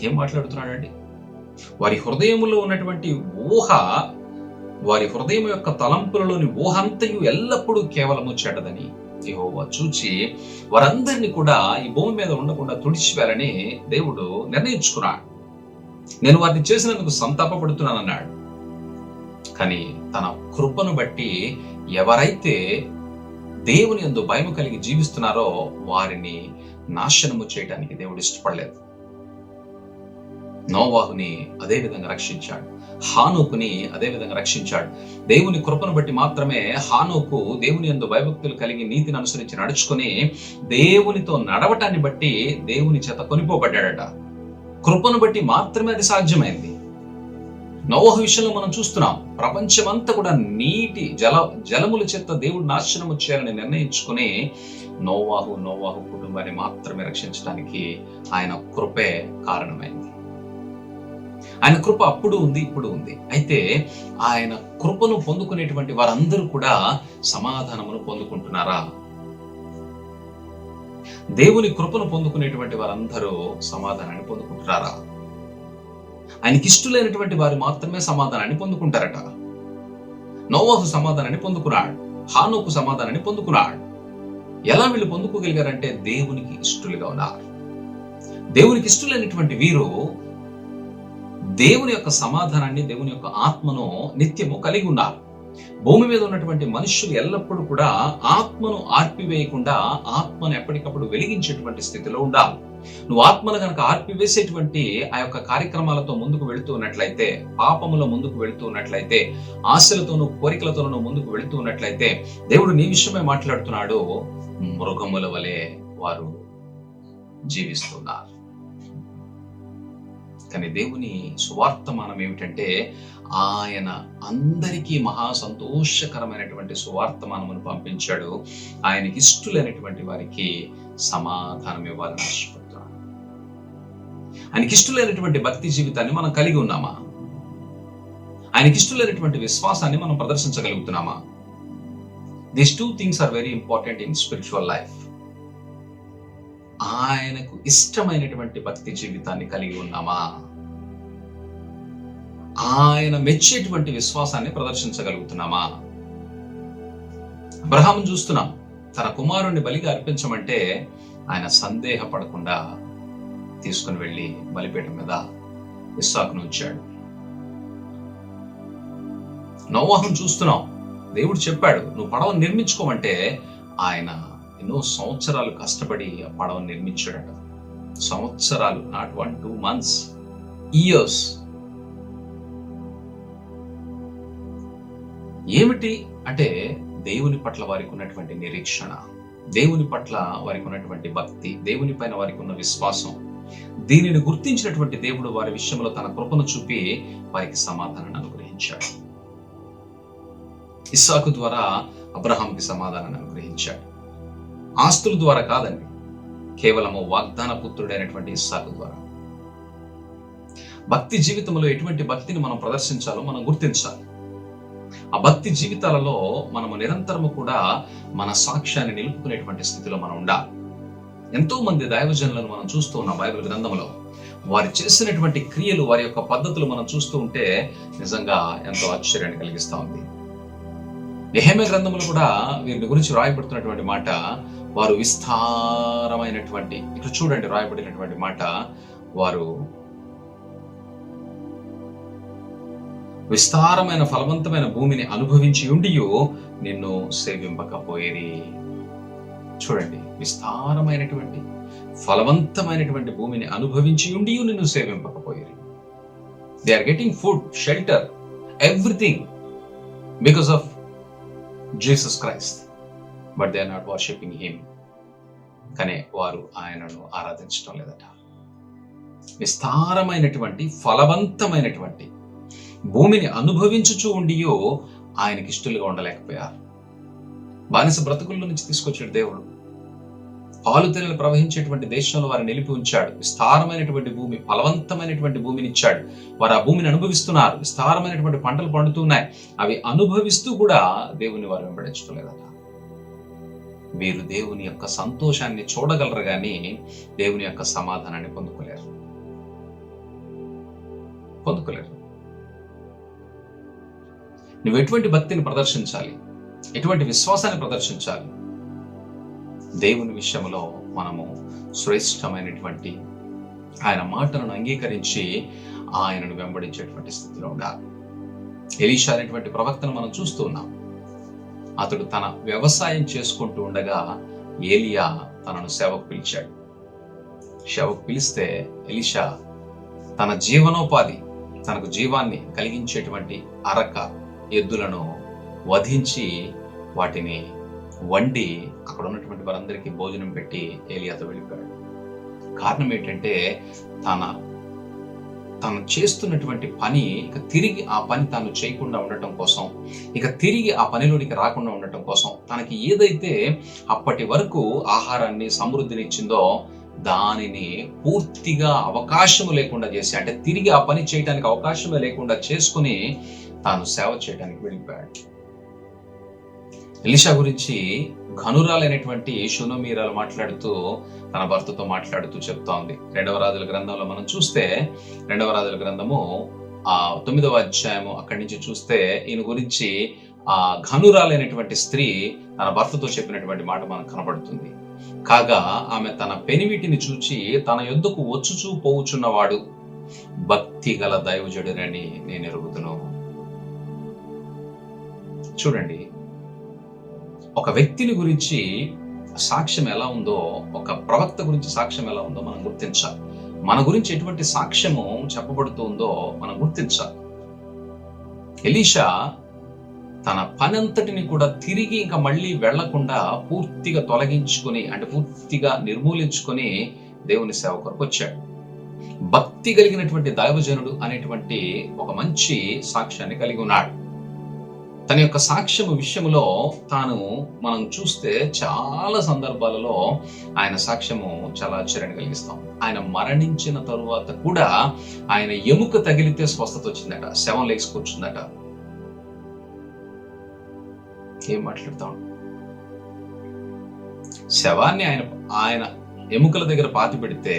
S4: ఏం మాట్లాడుతున్నాడండి? వారి హృదయములో ఉన్నటువంటి ఊహ, వారి హృదయం యొక్క తలంపులలోని ఊహ అంతయు ఎల్లప్పుడూ కేవలము చెడ్డదని యెహోవా చూచి వారందరినీ కూడా ఈ భూమి మీద ఉండకుండా తుడిచివేయాలని దేవుడు నిర్ణయించుకున్నాడు. నేను వారిని చేసినందుకు సంతాపపడుతున్నానన్నాడు. కానీ తన కృపను బట్టి ఎవరైతే దేవుని యందు భయము కలిగి జీవిస్తున్నారో వారిని నాశనము చేయడానికి దేవుడు ఇష్టపడలేదు. నోవాహుని అదే విధంగా రక్షించాడు, హానోకుని అదే విధంగా రక్షించాడు. దేవుని కృపను బట్టి మాత్రమే హానోకు దేవుని యందు భయభక్తులు కలిగి నీతిని అనుసరించి నడుచుకొని దేవునితో నడవటాన్ని బట్టి దేవుని చేత కొనిపోబడ్డాడట. కృపను బట్టి మాత్రమే అది సాధ్యమైంది. నోవాహు విషయంలో మనం చూస్తున్నాం, ప్రపంచమంతా కూడా నీటి జలముల చేత దేవుడు నాశనము చేయాలని నిర్ణయించుకుని నోవాహు కుటుంబాన్ని మాత్రమే రక్షించడానికి ఆయన కృపే కారణమైంది. ఆయన కృప అప్పుడు ఉంది, ఇప్పుడు ఉంది. అయితే ఆయన కృపను పొందుకునేటువంటి వారందరూ కూడా సమాధానమును పొందుకుంటున్నారా? దేవుని కృపను పొందుకునేటువంటి వారందరూ సమాధానాన్ని పొందుకుంటున్నారా? ఆయనకి ఇష్టలైనటువంటి వారు మాత్రమే సమాధానాన్ని పొందుకుంటారట. నోవాహు సమాధానాన్ని పొందుకున్నాడు, హానోకు సమాధానాన్ని పొందుకున్నాడు. ఎలా వీళ్ళు పొందుకోగలిగారంటే దేవునికి ఇష్టలుగా ఉన్నారు. దేవునికి ఇష్టలైనటువంటి వీరు దేవుని యొక్క సమాధానాన్ని, దేవుని యొక్క ఆత్మను నిత్యము కలిగి ఉన్నారు. భూమి మీద ఉన్నటువంటి మనుషులు ఎల్లప్పుడూ కూడా ఆత్మను ఆర్పివేయకుండా ఆత్మను ఎప్పటికప్పుడు వెలిగించేటువంటి స్థితిలో ఉండాలి. నువ్వు ఆత్మను కనుక ఆర్పివేసేటువంటి ఆ యొక్క కార్యక్రమాలతో ముందుకు వెళుతూ ఉన్నట్లయితే, పాపములో ముందుకు వెళుతూ ఉన్నట్లయితే, ఆశలతోనూ కోరికలతోనూ ముందుకు వెళుతూ ఉన్నట్లయితే దేవుడు నీ విషయమే మాట్లాడుతున్నాడు. మృగముల వలె వారు జీవిస్తున్నారు. కానీ దేవుని సువార్తమానం ఏమిటంటే ఆయన అందరికీ మహా సంతోషకరమైనటువంటి సువార్తమానమును పంపించాడు. ఆయనకి ఇష్టలైనటువంటి వారికి సమాధానం ఇవ్వాలని ఆశపడుతున్నాడు. ఆయనకి ఇష్టలైనటువంటి భక్తి జీవితాన్ని మనం కలిగి ఉన్నామా? ఆయనకి ఇష్టలైనటువంటి విశ్వాసాన్ని మనం ప్రదర్శించగలుగుతున్నామా? These 2 things are very important in spiritual life. ఆయనకు ఇష్టమైనటువంటి భక్తి జీవితాన్ని కలిగి ఉన్నామా? ఆయన మెచ్చేటువంటి విశ్వాసాన్ని ప్రదర్శించగలుగుతున్నామా? అబ్రహామును చూస్తున్నాం, తన కుమారుణ్ణి బలిగా అర్పించమంటే ఆయన సందేహపడకుండా తీసుకుని వెళ్ళి బలిపీఠం మీద ఇస్సాకును ఉంచాడు. నోవాహును చూస్తున్నాం, దేవుడు చెప్పాడు నువ్వు పడవను నిర్మించుకోమంటే ఆయన ఎన్నో సంవత్సరాలు కష్టపడి ఆ పడవను నిర్మించాడట. సంవత్సరాలు, నాట్ 1-2 months, ఇయర్స్. ఏమిటి అంటే దేవుని పట్ల వారికి ఉన్నటువంటి నిరీక్షణ, దేవుని పట్ల వారికి ఉన్నటువంటి భక్తి, దేవుని పైన వారికి ఉన్న విశ్వాసం. దీనిని గుర్తించినటువంటి దేవుడు వారి విషయంలో తన కృపను చూపి వారికి సమాధానాన్ని అనుగ్రహించాడు. ఇస్సాకు ద్వారా అబ్రహాంకి సమాధానాన్ని అనుగ్రహించాడు. ఆస్తుల ద్వారా కాదండి, కేవలము వాగ్దాన పుత్రుడైనటువంటి ఇస్సాకు ద్వారా. భక్తి జీవితంలో ఎటువంటి భక్తిని మనం ప్రదర్శించాలో మనం గుర్తించాలి. ఆ భక్తి జీవితాలలో మనము నిరంతరము కూడా మన సాక్ష్యాన్ని నిలుపుకునేటువంటి స్థితిలో మనం ఉండాలి. ఎంతో మంది దైవజనులను మనం చూస్తూ ఉన్నాం బైబిల్ గ్రంథంలో. వారు చేసినటువంటి క్రియలు, వారి యొక్క పద్ధతులు మనం చూస్తూ ఉంటే నిజంగా ఎంతో ఆశ్చర్యాన్ని కలిగిస్తా ఉంది. నెహెమ్యా గ్రంథంలో కూడా వీరి గురించి రాయబడుతున్నటువంటి మాట, వారు విస్తారమైనటువంటి, ఇక్కడ చూడండి రాయబడినటువంటి మాట, వారు విస్తారమైన ఫలవంతమైన భూమిని అనుభవించి ఉండియో నిన్ను సేవింపకపోయేది. చూడండి, విస్తారమైనటువంటి ఫలవంతమైనటువంటి భూమిని అనుభవించి ఉండి నిన్ను సేవింపకపోయారు. They are getting food, shelter, everything because of Jesus Christ, but they are not worshipping him. కానీ వారు ఆయనను ఆరాధించడం లేదట. విస్తారమైనటువంటి ఫలవంతమైనటువంటి భూమిని అనుభవించుచూ ఉండియో ఆయనకి ఇష్టలుగా ఉండలేకపోయారు. బానిస బ్రతుకుల నుంచి తీసుకొచ్చాడు దేవుడు. పాలు తేనెలు ప్రవహించేటువంటి దేశంలో వారిని నిలిపి ఉంచాడు. విస్తారమైనటువంటి భూమి, ఫలవంతమైనటువంటి భూమిని ఇచ్చాడు. వారు ఆ భూమిని అనుభవిస్తున్నారు. విస్తారమైనటువంటి పంటలు పండుతున్నాయి. అవి అనుభవిస్తూ కూడా దేవుని వారు వెంబడించడం లేదట. వీరు దేవుని యొక్క సంతోషాన్ని చూడగలరు కానీ దేవుని యొక్క సమాధానాన్ని పొందుకోలేరు. నువ్వు ఎటువంటి భక్తిని ప్రదర్శించాలి, ఎటువంటి విశ్వాసాన్ని ప్రదర్శించాలి? దేవుని విషయంలో మనము శ్రేష్టమైనటువంటి ఆయన మాటలను అంగీకరించి ఆయనను వెంబడించేటువంటి స్థితిలో ఉండాలి. ఎలీషా అనేటువంటి ప్రవక్తను మనం చూస్తూ ఉన్నాం. అతడు తన వ్యవసాయం చేసుకుంటూ ఉండగా ఏలియా తనను సేవకు పిలిచాడు. సేవకు పిలిస్తే ఎలీషా తన జీవనోపాధి, తనకు జీవాన్ని కలిగించేటువంటి అరక ఎద్దులను వధించి వాటిని వండి అక్కడ ఉన్నటువంటి వారందరికీ భోజనం పెట్టి ఏలియాతో వెళ్ళిపోయాడు. కారణం ఏంటంటే తను చేస్తున్నటువంటి పని ఇక తిరిగి ఆ పని తాను చేయకుండా ఉండటం కోసం, ఇక తిరిగి ఆ పనిలోనికి రాకుండా ఉండటం కోసం, తనకి ఏదైతే అప్పటి వరకు ఆహారాన్ని సమృద్ధినిచ్చిందో దానిని పూర్తిగా అవకాశము లేకుండా చేసి, అంటే తిరిగి ఆ పని చేయడానికి అవకాశమే లేకుండా చేసుకుని తాను సేవ చేయడానికి వెళ్ళిపోయాడు. ఎలీషా గురించి ఘనురాలైనటువంటి షూనమీరాలు మాట్లాడుతూ తన భర్తతో మాట్లాడుతూ చెప్తా ఉంది. 2వ రాజుల గ్రంథంలో మనం చూస్తే 2వ రాజుల గ్రంథము 9వ అధ్యాయము అక్కడి నుంచి చూస్తే ఈయన గురించి ఆ ఘనురాలైనటువంటి స్త్రీ తన భర్తతో చెప్పినటువంటి మాట మనకు కనబడుతుంది. కాగా ఆమె తన పెనివిటిని చూచి తన యొద్దకు వచ్చుచూ పోవుచున్నవాడు భక్తి గల దైవజుడనని నేను ఎరుగుదును. చూడండి, ఒక వ్యక్తిని గురించి సాక్ష్యం ఎలా ఉందో, ఒక ప్రవక్త గురించి సాక్ష్యం ఎలా ఉందో మనం గుర్తించాలి. మన గురించి ఎటువంటి సాక్ష్యము చెప్పబడుతూ ఉందో మనం గుర్తించాలి. ఎలీషా తన పని అంతటిని కూడా తిరిగి ఇంకా మళ్ళీ వెళ్లకుండా పూర్తిగా తొలగించుకొని, అంటే పూర్తిగా నిర్మూలించుకొని దేవుని సేవ కొరకు వచ్చాడు. భక్తి కలిగినటువంటి దైవజనుడు అనేటువంటి ఒక మంచి సాక్ష్యాన్ని కలిగి ఉన్నాడు. తన యొక్క సాక్ష్యము విషయంలో మనం చూస్తే చాలా సందర్భాలలో ఆయన సాక్ష్యము చాలా ఆశ్చర్యాన్ని కలిగిస్తాం. ఆయన మరణించిన తరువాత కూడా ఆయన ఎముక తగిలితే స్వస్థత వచ్చిందట, శవం లేచి కూర్చుందట. ఏం మాట్లాడతాం? శవాన్ని ఆయన ఎముకల దగ్గర పాతి పెడితే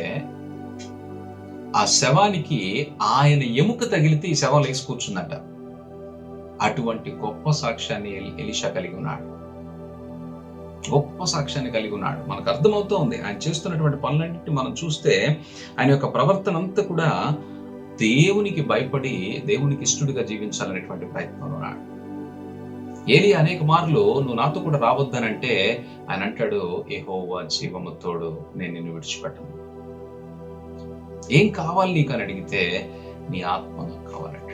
S4: ఆ శవానికి ఆయన ఎముక తగిలితే ఈ శవం లేచి కూర్చుందట. అటువంటి గొప్ప సాక్ష్యాన్ని ఎలీషా కలిగి ఉన్నాడు. గొప్ప సాక్ష్యాన్ని కలిగి ఉన్నాడు. మనకు అర్థమవుతూ ఉంది ఆయన చేస్తున్నటువంటి పనులన్నింటినీ మనం చూస్తే ఆయన యొక్క ప్రవర్తన అంతా కూడా దేవునికి భయపడి దేవునికి ఇష్టడుగా జీవించాలనేటువంటి ప్రయత్నంలో ఉన్నాడు. ఏలియా అనేక మార్లు నువ్వు నాతో కూడా రావద్దనంటే ఆయన అంటాడు, యెహోవా జీవము తోడు, నేను నిన్ను విడిచిపెట్టను. ఏం కావాలి నీకు అని అడిగితే నీ ఆత్మ నాకు కావాలంటాడు.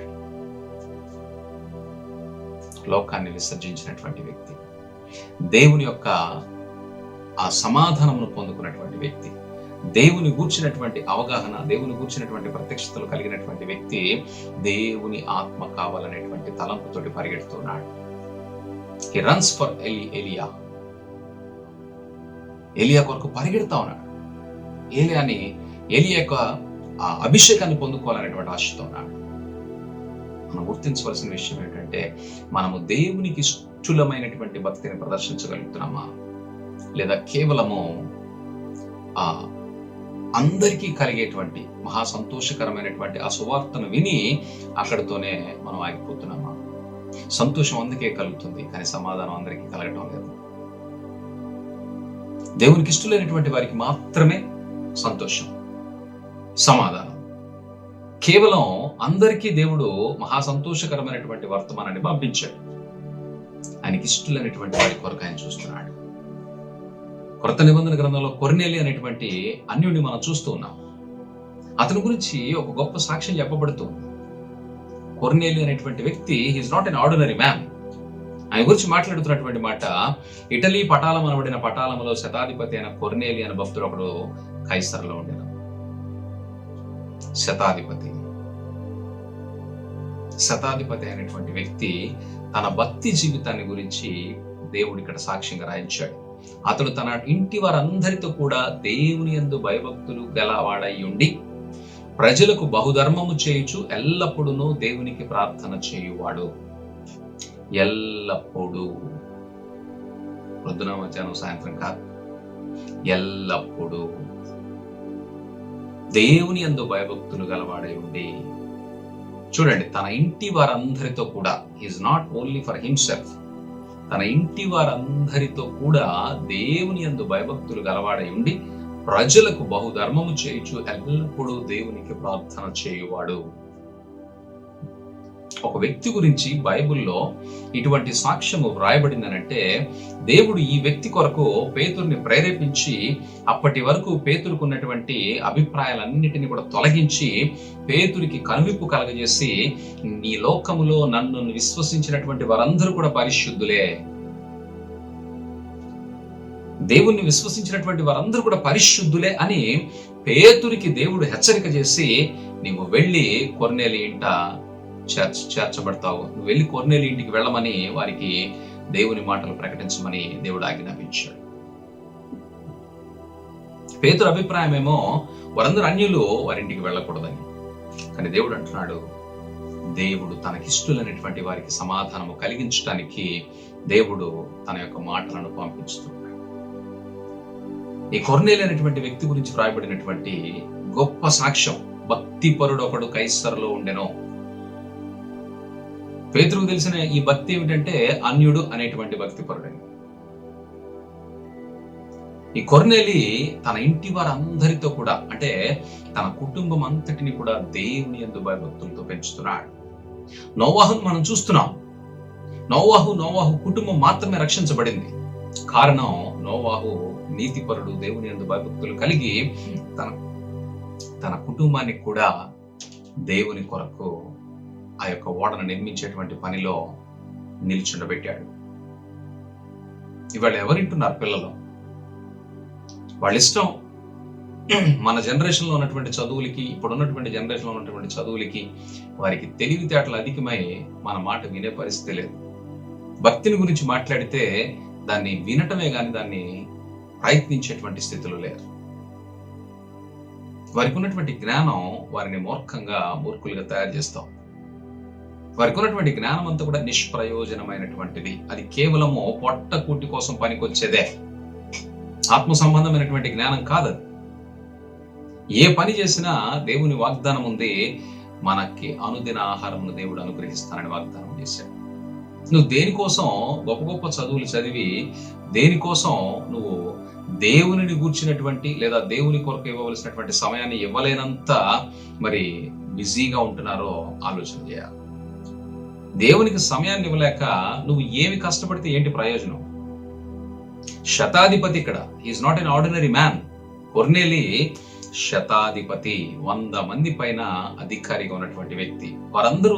S4: లోకాన్ని విసర్జించినటువంటి వ్యక్తి, దేవుని యొక్క ఆ సమాధానమును పొందుకున్నటువంటి వ్యక్తి, దేవుని గూర్చినటువంటి అవగాహన, దేవుని గూర్చినటువంటి ప్రత్యక్షతలు కలిగినటువంటి వ్యక్తి దేవుని ఆత్మ కావాలనేటువంటి తలంపుతోటి పరిగెడుతున్నాడు. He runs for ఏలియా కొరకు పరిగెడతా ఉన్నాడు. ఏలియా యొక్క ఆ అభిషేకాన్ని పొందుకోవాలనేటువంటి ఆశతో ఉన్నాడు. మనం గుర్తించవలసిన విషయం ఏంటంటే మనము దేవునికి ఇష్టమైనటువంటి భక్తిని ప్రదర్శించగలుగుతున్నామా, లేదా కేవలము అందరికీ కలిగేటువంటి మహా సంతోషకరమైనటువంటి ఆ సువార్తను విని అక్కడితోనే మనం ఆగిపోతున్నామా? సంతోషం అందుకే కలుగుతుంది, కానీ సమాధానం అందరికీ కలగటం లేదు. దేవునికి ఇష్టమైనటువంటి వారికి మాత్రమే సంతోషం, సమాధానం. కేవలం అందరికీ దేవుడు మహా సంతోషకరమైనటువంటి వర్తమానాన్ని పంపించాడు. ఆయనకి ఇష్టమైనటువంటి వారి కొరకు ఆయన చూస్తున్నాడు. కొత్త నిబంధన గ్రంథంలో కొర్నేలి అనేటువంటి అన్యుడిని మనం చూస్తూ ఉన్నాం. అతని గురించి ఒక గొప్ప సాక్ష్యం చెప్పబడుతుంది. కొర్నేలి అనేటువంటి వ్యక్తి is not an ordinary man. ఆయన గురించి మాట్లాడుతున్నటువంటి మాట, ఇటలీ పటాలం అనబడిన పటాలంలో శతాధిపతి అయిన కొర్నేలి అనే భక్తుడు ఒకడు కైసర్లో ఉండిన శతాధిపతి అయినటువంటి వ్యక్తి తన భక్తి జీవితాన్ని గురించి దేవుడు ఇక్కడ సాక్ష్యంగా రాయించాడు. అతడు తన ఇంటి వారందరితో కూడా దేవుని యందు భయభక్తులు గలవాడై ఉండి ప్రజలకు బహుధర్మము చేయుచు ఎల్లప్పుడూ దేవునికి ప్రార్థన చేయువాడు. ఎల్లప్పుడూ, పొద్దున మధ్యాహ్నం సాయంత్రం కాదు, ఎల్లప్పుడూ దేవుని యందు భయభక్తులు గలవాడై ఉండి. చూడండి, తన ఇంటి వారందరితో కూడా, is not only for himself, తన ఇంటి వారందరితో కూడా దేవుని యందు భయభక్తులు గలవాడై ఉండి ప్రజలకు బహుధర్మము చేయుచు ఎల్లప్పుడూ దేవునికి ప్రార్థన చేయువాడు. ఒక వ్యక్తి గురించి బైబిల్లో ఇటువంటి సాక్ష్యము వ్రాయబడిందనంటే, దేవుడు ఈ వ్యక్తి కొరకు పేతురుని ప్రేరేపించి అప్పటి వరకు పేతురుకున్నటువంటి అభిప్రాయాలన్నిటిని కూడా తొలగించి పేతురికి కనువిప్పు కలగజేసి, నీ లోకములో నన్ను విశ్వసించినటువంటి వారందరూ కూడా పరిశుద్ధులే, దేవుణ్ణి విశ్వసించినటువంటి వారందరూ కూడా పరిశుద్ధులే అని పేతురికి దేవుడు హెచ్చరిక చేసి, నీవు వెళ్ళి కొర్నేలి ఇంట చేర్చబడతావు, నువ్వు వెళ్ళి కొర్నేలి ఇంటికి వెళ్ళమని వారికి దేవుని మాటలు ప్రకటించమని దేవుడు ఆజ్ఞాపించాడు. పేతురు అభిప్రాయం ఏమో వారందరూ అన్యులు, వారింటికి వెళ్ళకూడదని. కానీ దేవుడు అంటున్నాడు, దేవుడు తనకిష్టులైనటువంటి వారికి సమాధానము కలిగించడానికి దేవుడు తన యొక్క మాటలను పంపిస్తున్నాడు. ఈ కొర్నేలి అనేటువంటి వ్యక్తి గురించి వ్రాయబడినటువంటి గొప్ప సాక్ష్యం, భక్తిపరుడు ఒకడు కైసరులో ఉండెను. పేతురుకు తెలిసిన ఈ భక్తి ఏమిటంటే అన్యుడు అనేటువంటి భక్తిపరుడని. ఈ కొర్నేలి తన ఇంటి వారందరితో కూడా, అంటే తన కుటుంబం అంతటిని కూడా దేవుని యందు భయభక్తులతో పెంచుతున్నాడు. నోవాహును మనం చూస్తున్నాం. నోవాహు కుటుంబం మాత్రమే రక్షించబడింది. కారణం, నోవాహు నీతిపరుడు, దేవుని యందు భయభక్తులు కలిగి తన కుటుంబానికి కూడా దేవుని కొరకు ఆ యొక్క ఓడను నిర్మించేటువంటి పనిలో నిల్చుండబెట్టాడు. ఇవాళ ఎవరింటున్నారు పిల్లలు? వాళ్ళ ఇష్టం. మన జనరేషన్లో ఉన్నటువంటి చదువులకి, ఇప్పుడున్నటువంటి జనరేషన్లో ఉన్నటువంటి చదువులకి వారికి తెలివితేటలు అధికమై మన మాట వినే పరిస్థితి లేదు. భక్తిని గురించి మాట్లాడితే దాన్ని వినటమే కానీ దాన్ని ప్రయత్నించేటువంటి స్థితిలో లేరు. వారికి ఉన్నటువంటి జ్ఞానం వారిని మూర్ఖులుగా తయారు చేస్తాం. వారికి ఉన్నటువంటి జ్ఞానం అంతా కూడా నిష్ప్రయోజనమైనటువంటిది. అది కేవలము పొట్ట కూటి కోసం పనికొచ్చేదే, ఆత్మ సంబంధమైనటువంటి జ్ఞానం కాదు. ఏ పని చేసినా దేవుని వాగ్దానం ఉంది, మనకి అనుదిన ఆహారమును దేవుడు అనుగ్రహిస్తానని వాగ్దానం చేశాడు. నువ్వు దేనికోసం గొప్ప గొప్ప చదువులు చదివి, దేనికోసం నువ్వు దేవునిని గూర్చినటువంటి లేదా దేవుని కొరకు ఇవ్వవలసినటువంటి సమయాన్ని ఇవ్వలేనంత మరి బిజీగా ఉంటున్నారో ఆలోచన చేయాలి. దేవునికి సమయాన్ని ఇవ్వలేక నువ్వు ఏమి కష్టపడితే ఏంటి ప్రయోజనం? శతాధిపతి ఇక్కడ, is not an ordinary man. Cornelius శతాధిపతి, 100 మంది పైన అధికారిగా ఉన్నటువంటి వ్యక్తి. వారందరూ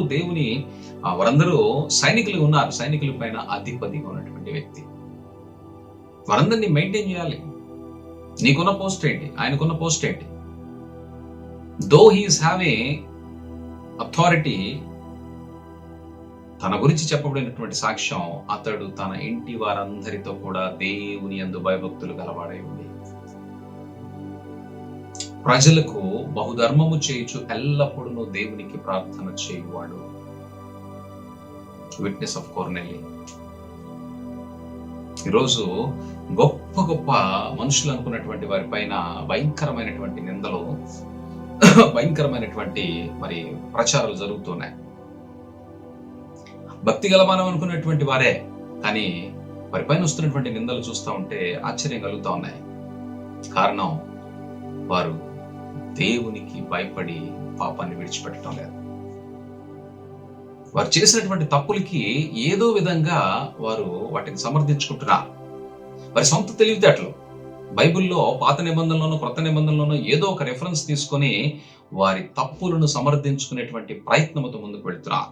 S4: సైనికులు ఉన్నారు, సైనికుల పైన అధిపతిగా ఉన్నటువంటి వ్యక్తి. వారందరినీ మెయింటైన్ చేయాలి. నీకున్న పోస్ట్ ఏంటి, ఆయనకున్న పోస్ట్ ఏంటి? దో హీఈస్ హ్యావింగ్ అథారిటీ, తన గురించి చెప్పబడినటువంటి సాక్ష్యం, అతడు తన ఇంటి వారందరితో కూడా దేవుని యందు భయభక్తులు గలవాడై ఉంది ప్రజలకు బహుధర్మము చేయుచు ఎల్లప్పుడూ దేవునికి ప్రార్థన చేయువాడు. Witness of Cornelius. ఈరోజు గొప్ప గొప్ప మనుషులు అనుకున్నటువంటి వారి పైన భయంకరమైనటువంటి నిందలు, భయంకరమైనటువంటి మరి ప్రచారాలు జరుగుతున్నాయి. భక్తి గలమానం అనుకున్నటువంటి వారే, కానీ వారి పైన వస్తున్నటువంటి నిందలు చూస్తూ ఉంటే ఆశ్చర్యం కలుగుతూ ఉన్నాయి. కారణం, వారు దేవునికి భయపడి పాపాన్ని విడిచిపెట్టడం లేదు. వారు చేసినటువంటి తప్పులకి ఏదో విధంగా వారు వాటిని సమర్థించుకుంటున్నారు. వారి సొంత తెలివితేటలు, బైబిల్లో పాత నిబంధనలోనూ క్రొత్త నిబంధనలోనూ ఏదో ఒక రెఫరెన్స్ తీసుకొని వారి తప్పులను సమర్థించుకునేటువంటి ప్రయత్నంతో ముందుకు వెళ్తున్నారు.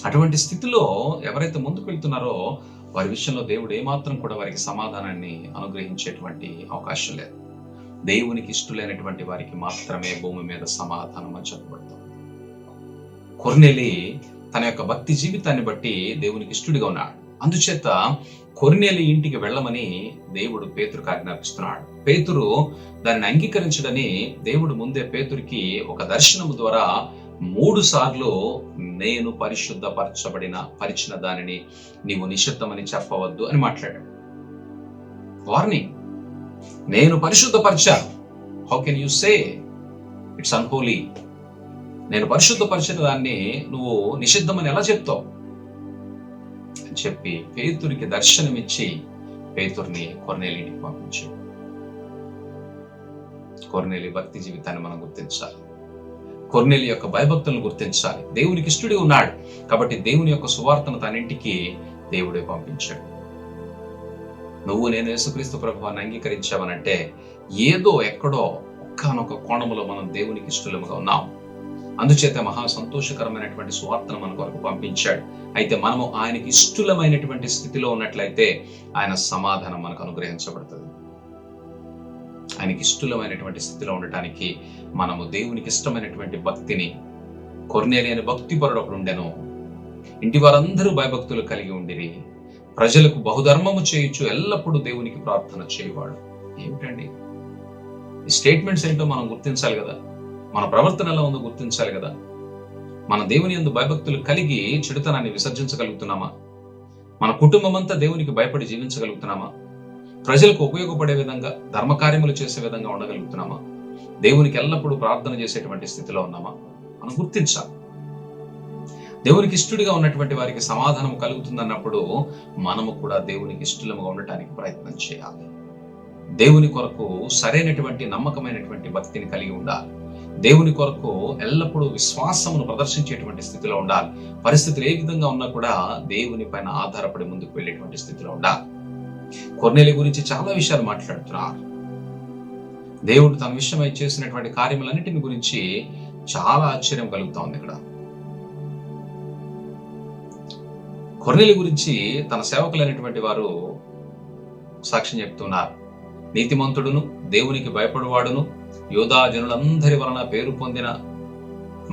S4: అటువంటి స్థితిలో ఎవరైతే ముందుకు వెళ్తున్నారో వారి విషయంలో దేవుడు ఏమాత్రం కూడా వారికి సమాధానాన్ని అనుగ్రహించేటువంటి అవకాశం లేదు. దేవునికి ఇష్టలైనటువంటి వారికి మాత్రమే భూమి మీద సమాధానం అని చెప్పబడుతుంది. కొర్నేలి తన యొక్క భక్తి జీవితాన్ని బట్టి దేవునికి ఇష్టడిగా ఉన్నాడు. అందుచేత కొర్నేలి ఇంటికి వెళ్ళమని దేవుడు పేతురుకు ఆజ్ఞాపిస్తున్నాడు. పేతురు దానిని అంగీకరించడని దేవుడు ముందే పేతురికి ఒక దర్శనము ద్వారా 3 సార్లు నేను పరిచిన దానిని నీవు నిషిద్ధమని చెప్పవద్దు అని మాట్లాడాడు. వార్నింగ్, నేను పరిశుద్ధపరిచాను, how can you say it's unholy? నేను పరిశుద్ధపరిచిన దాన్ని నువ్వు నిషిద్ధమని ఎలా చెప్తావు అని చెప్పి పేతురికి దర్శనమిచ్చి పేతుర్ని కొర్నేలి ఇంటికి పంపించాడు. కొర్నేలి భక్తి జీవితాన్ని మనం గుర్తించాలి. కొర్నేలి యొక్క భయభక్తులను గుర్తించాలి. దేవునికి ఇష్టడి ఉన్నాడు కాబట్టి దేవుని యొక్క సువార్తను తన ఇంటికి దేవుడే పంపించాడు. నువ్వు నేను యేసుక్రీస్తు ప్రభువాన్ని అంగీకరించావనంటే ఏదో ఎక్కడో ఒక్కనొక కోణములో మనం దేవునికి ఇష్టలుగా ఉన్నాం. అందుచేత మహా సంతోషకరమైనటువంటి సువార్తను మన కొరకు పంపించాడు. అయితే మనము ఆయనకి ఇష్టలమైనటువంటి స్థితిలో ఉన్నట్లయితే ఆయన సమాధానం మనకు అనుగ్రహించబడుతుంది. ఆయనకి ఇష్టలమైనటువంటి స్థితిలో ఉండటానికి మనము దేవునికి ఇష్టమైనటువంటి భక్తిని, కొర్నేలి అనే భక్తిపరుడు ఒకడు ఉండెను, ఇంటి వారందరూ భయభక్తులు కలిగి ఉండిరి, ప్రజలకు బహుధర్మము చేయుచు ఎల్లప్పుడూ దేవునికి ప్రార్థన చేయవాడు. ఏమిటండి ఈ స్టేట్మెంట్స్? ఏంటో మనం గుర్తించాలి కదా. మన ప్రవర్తన ఎలా ఉందో గుర్తించాలి కదా. మన దేవుని యందు భయభక్తులు కలిగి చెడుతనాన్ని విసర్జించగలుగుతున్నామా? మన కుటుంబం అంతా దేవునికి భయపడి జీవించగలుగుతున్నామా? ప్రజలకు ఉపయోగపడే విధంగా ధర్మకార్యములు చేసే విధంగా ఉండగలుగుతున్నామా? దేవునికి ఎల్లప్పుడూ ప్రార్థన చేసేటువంటి స్థితిలో ఉన్నామా? మనం గుర్తించాలి. దేవునికి ఇష్టడిగా ఉన్నటువంటి వారికి సమాధానం కలుగుతుందన్నప్పుడు మనము కూడా దేవునికి ఇష్టలుగా ఉండటానికి ప్రయత్నం చేయాలి. దేవుని కొరకు సరైనటువంటి నమ్మకమైనటువంటి భక్తిని కలిగి ఉండాలి. దేవుని కొరకు ఎల్లప్పుడూ విశ్వాసమును ప్రదర్శించేటువంటి స్థితిలో ఉండాలి. పరిస్థితులు ఏ విధంగా ఉన్నా కూడా దేవుని పైన ఆధారపడి ముందుకు వెళ్ళేటువంటి స్థితిలో ఉండాలి. కొర్నేలి గురించి చాలా విషయాలు మాట్లాడుతున్నారు. దేవుడు తన విషయమై చేసినటువంటి కార్యములన్నిటిని గురించి చాలా ఆశ్చర్యం కలుగుతా ఉంది. ఇక్కడ కొర్నేలి గురించి తన సేవకులైనటువంటి వారు సాక్ష్యం చెప్తున్నారు. నీతిమంతుడును దేవునికి భయపడువాడును యోధా జనులందరి వలన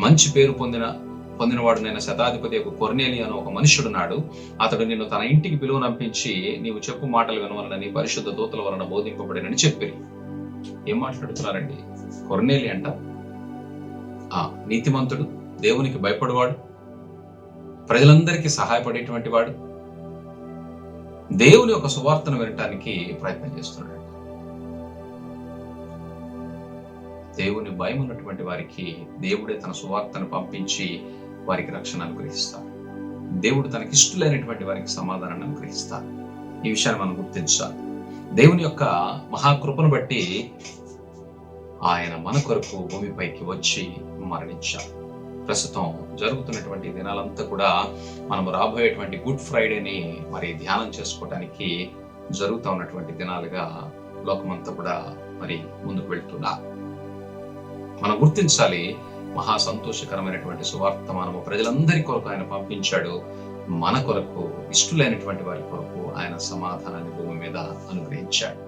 S4: మంచి పేరు పొందినవాడు నేను శతాధిపతి యొక్క కొర్నేలి అని ఒక మనుష్యుడున్నాడు. అతడు నిన్ను తన ఇంటికి పిలువనంపించి నీవు చెప్పు మాటలు వినవలనని పరిశుద్ధ దూతల వలన బోధింపబడినని చెప్పిరి. ఏం మాట్లాడుతున్నారండి? కొర్నేలి అంట నీతిమంతుడు, దేవునికి భయపడువాడు, ప్రజలందరికీ సహాయపడేటువంటి వాడు, దేవుని యొక్క సువార్తను వినటానికి ప్రయత్నం చేస్తున్నాడు. దేవుని భయం ఉన్నటువంటి వారికి దేవుడే తన సువార్తను పంపించి వారికి రక్షణ అనుగ్రహిస్తారు. దేవుడు తనకి ఇష్టలైనటువంటి వారికి సమాధానాన్ని అనుగ్రహిస్తారు. ఈ విషయాన్ని మనం గుర్తించాలి. దేవుని యొక్క మహాకృపను బట్టి ఆయన మన కొరకు భూమిపైకి వచ్చి మరణించారు. ప్రస్తుతం జరుగుతున్నటువంటి దినాలంతా కూడా మనం రాబోయేటువంటి గుడ్ ఫ్రైడేని మరి ధ్యానం చేసుకోవడానికి జరుగుతూ ఉన్నటువంటి దినాలుగా లోకమంతా కూడా మరి ముందుకు వెళ్తున్నా. మనం గుర్తించాలి, మహా సంతోషకరమైనటువంటి సువార్తమానము ప్రజలందరి కొరకు ఆయన పంపించాడు. మన కొరకు ఇష్టలైనటువంటి వారి కొరకు ఆయన సమాధానాన్ని భూమి మీద అనుగ్రహించాడు.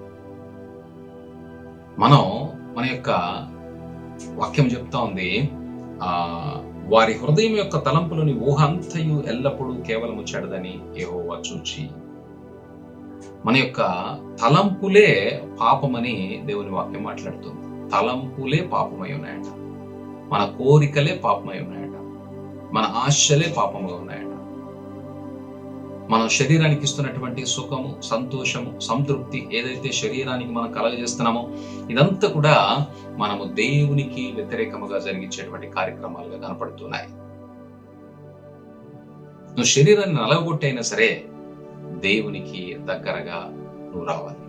S4: మన యొక్క వాక్యం చెప్తా ఉంది, వారి హృదయం యొక్క తలంపులోని ఊహ అంతయు ఎల్లప్పుడూ కేవలము చెడదని యెహోవా చూచి. మన యొక్క తలంపులే పాపమని దేవుని వాక్యం మాట్లాడుతుంది. తలంపులే పాపమై ఉన్నాయట, మన కోరికలే పాపమై ఉన్నాయట, మన ఆశలే పాపముగా ఉన్నాయట. మనం శరీరానికి ఇస్తున్నటువంటి సుఖము, సంతోషము, సంతృప్తి ఏదైతే శరీరానికి మనం కలగజేస్తున్నామో ఇదంతా కూడా మనము దేవునికి వ్యతిరేకముగా జరిగించేటువంటి కార్యక్రమాలుగా కనపడుతున్నాయి. నువ్వు శరీరాన్ని నలగొట్టి అయినా సరే దేవునికి దగ్గరగా నువ్వు రావాలి.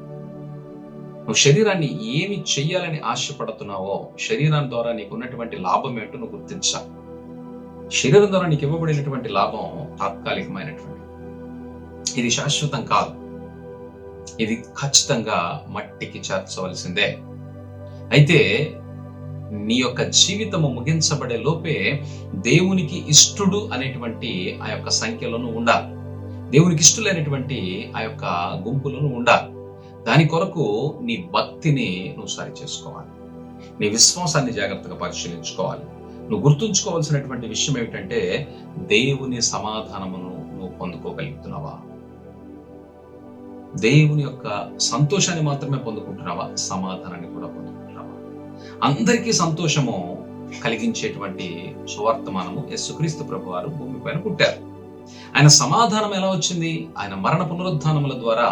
S4: నువ్వు శరీరాన్ని ఏమి చెయ్యాలని ఆశపడుతున్నావో, శరీరం ద్వారా నీకు ఉన్నటువంటి లాభం ఏంటో నువ్వు గుర్తించాలి. శరీరం ద్వారా నీకు ఇవ్వబడినటువంటి లాభం తాత్కాలికమైనటువంటి, ఇది శాశ్వతం కాదు. ఇది ఖచ్చితంగా మట్టికి చేర్చవలసిందే. అయితే నీ యొక్క జీవితము ముగించబడే లోపే దేవునికి ఇష్టడు అనేటువంటి ఆ యొక్క సంఖ్యలను ఉండాలి. దేవునికి ఇష్టలైనటువంటి ఆ యొక్క గుంపులను ఉండాలి. దాని కొరకు నీ భక్తిని నువ్వు సరి చేసుకోవాలి. నీ విశ్వాసాన్ని జాగ్రత్తగా పరిశీలించుకోవాలి. నువ్వు గుర్తుంచుకోవాల్సినటువంటి విషయం ఏమిటంటే, దేవుని సమాధానమును నువ్వు పొందుకోగలుగుతున్నావా? దేవుని యొక్క సంతోషాన్ని మాత్రమే పొందుకుంటున్నావా? సమాధానాన్ని కూడా పొందుకుంటున్నావా? అందరికీ సంతోషము కలిగించేటువంటి సువర్తమానము యేసుక్రీస్తు ప్రభువారు భూమి పైన పుట్టారు. ఆయన సమాధానం ఎలా వచ్చింది? ఆయన మరణ పునరుద్ధానముల ద్వారా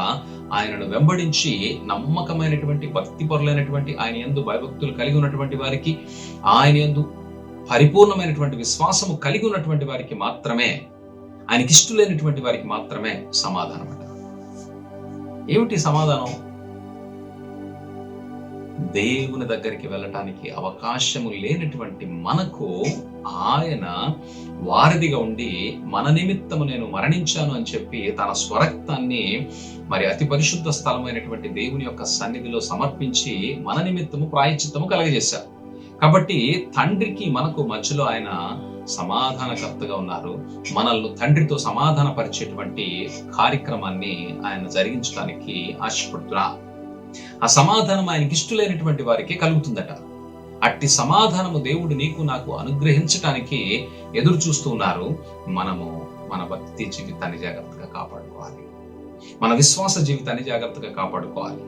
S4: ఆయనను వెంబడించి నమ్మకమైనటువంటి భక్తిపరులైనటువంటి, ఆయన యందు భయభక్తులు కలిగి ఉన్నటువంటి వారికి, ఆయన యందు పరిపూర్ణమైనటువంటి విశ్వాసము కలిగి ఉన్నటువంటి వారికి మాత్రమే, ఆయనకి ఇష్టలేనటువంటి వారికి మాత్రమే సమాధానం అంట. ఏమిటి సమాధానం? దేవుని దగ్గరికి వెళ్ళటానికి అవకాశము లేనటువంటి మనకు ఆయన వారధిగా ఉండి, మన నిమిత్తము నేను మరణించాను అని చెప్పి తన స్వరక్తాన్ని మరి అతి పరిశుద్ధ స్థలమైనటువంటి దేవుని యొక్క సన్నిధిలో సమర్పించి మన నిమిత్తము ప్రాయశ్చిత్తము కలగజేశారు. కాబట్టి తండ్రికి మనకు మధ్యలో ఆయన సమాధానకర్తగా ఉన్నారు. మనల్ని తండ్రితో సమాధాన పరిచేటువంటి కార్యక్రమాన్ని ఆయన జరిగించడానికి ఆశపడుతున్నారు. ఆ సమాధానం ఆయనకి ఇష్టలేనటువంటి వారికి కలుగుతుందట. అట్టి సమాధానము దేవుడు నీకు నాకు అనుగ్రహించటానికి ఎదురు చూస్తూ ఉన్నారు. మనము మన భక్తి జీవితాన్ని జాగ్రత్తగా కాపాడుకోవాలి. మన విశ్వాస జీవితాన్ని జాగ్రత్తగా కాపాడుకోవాలి.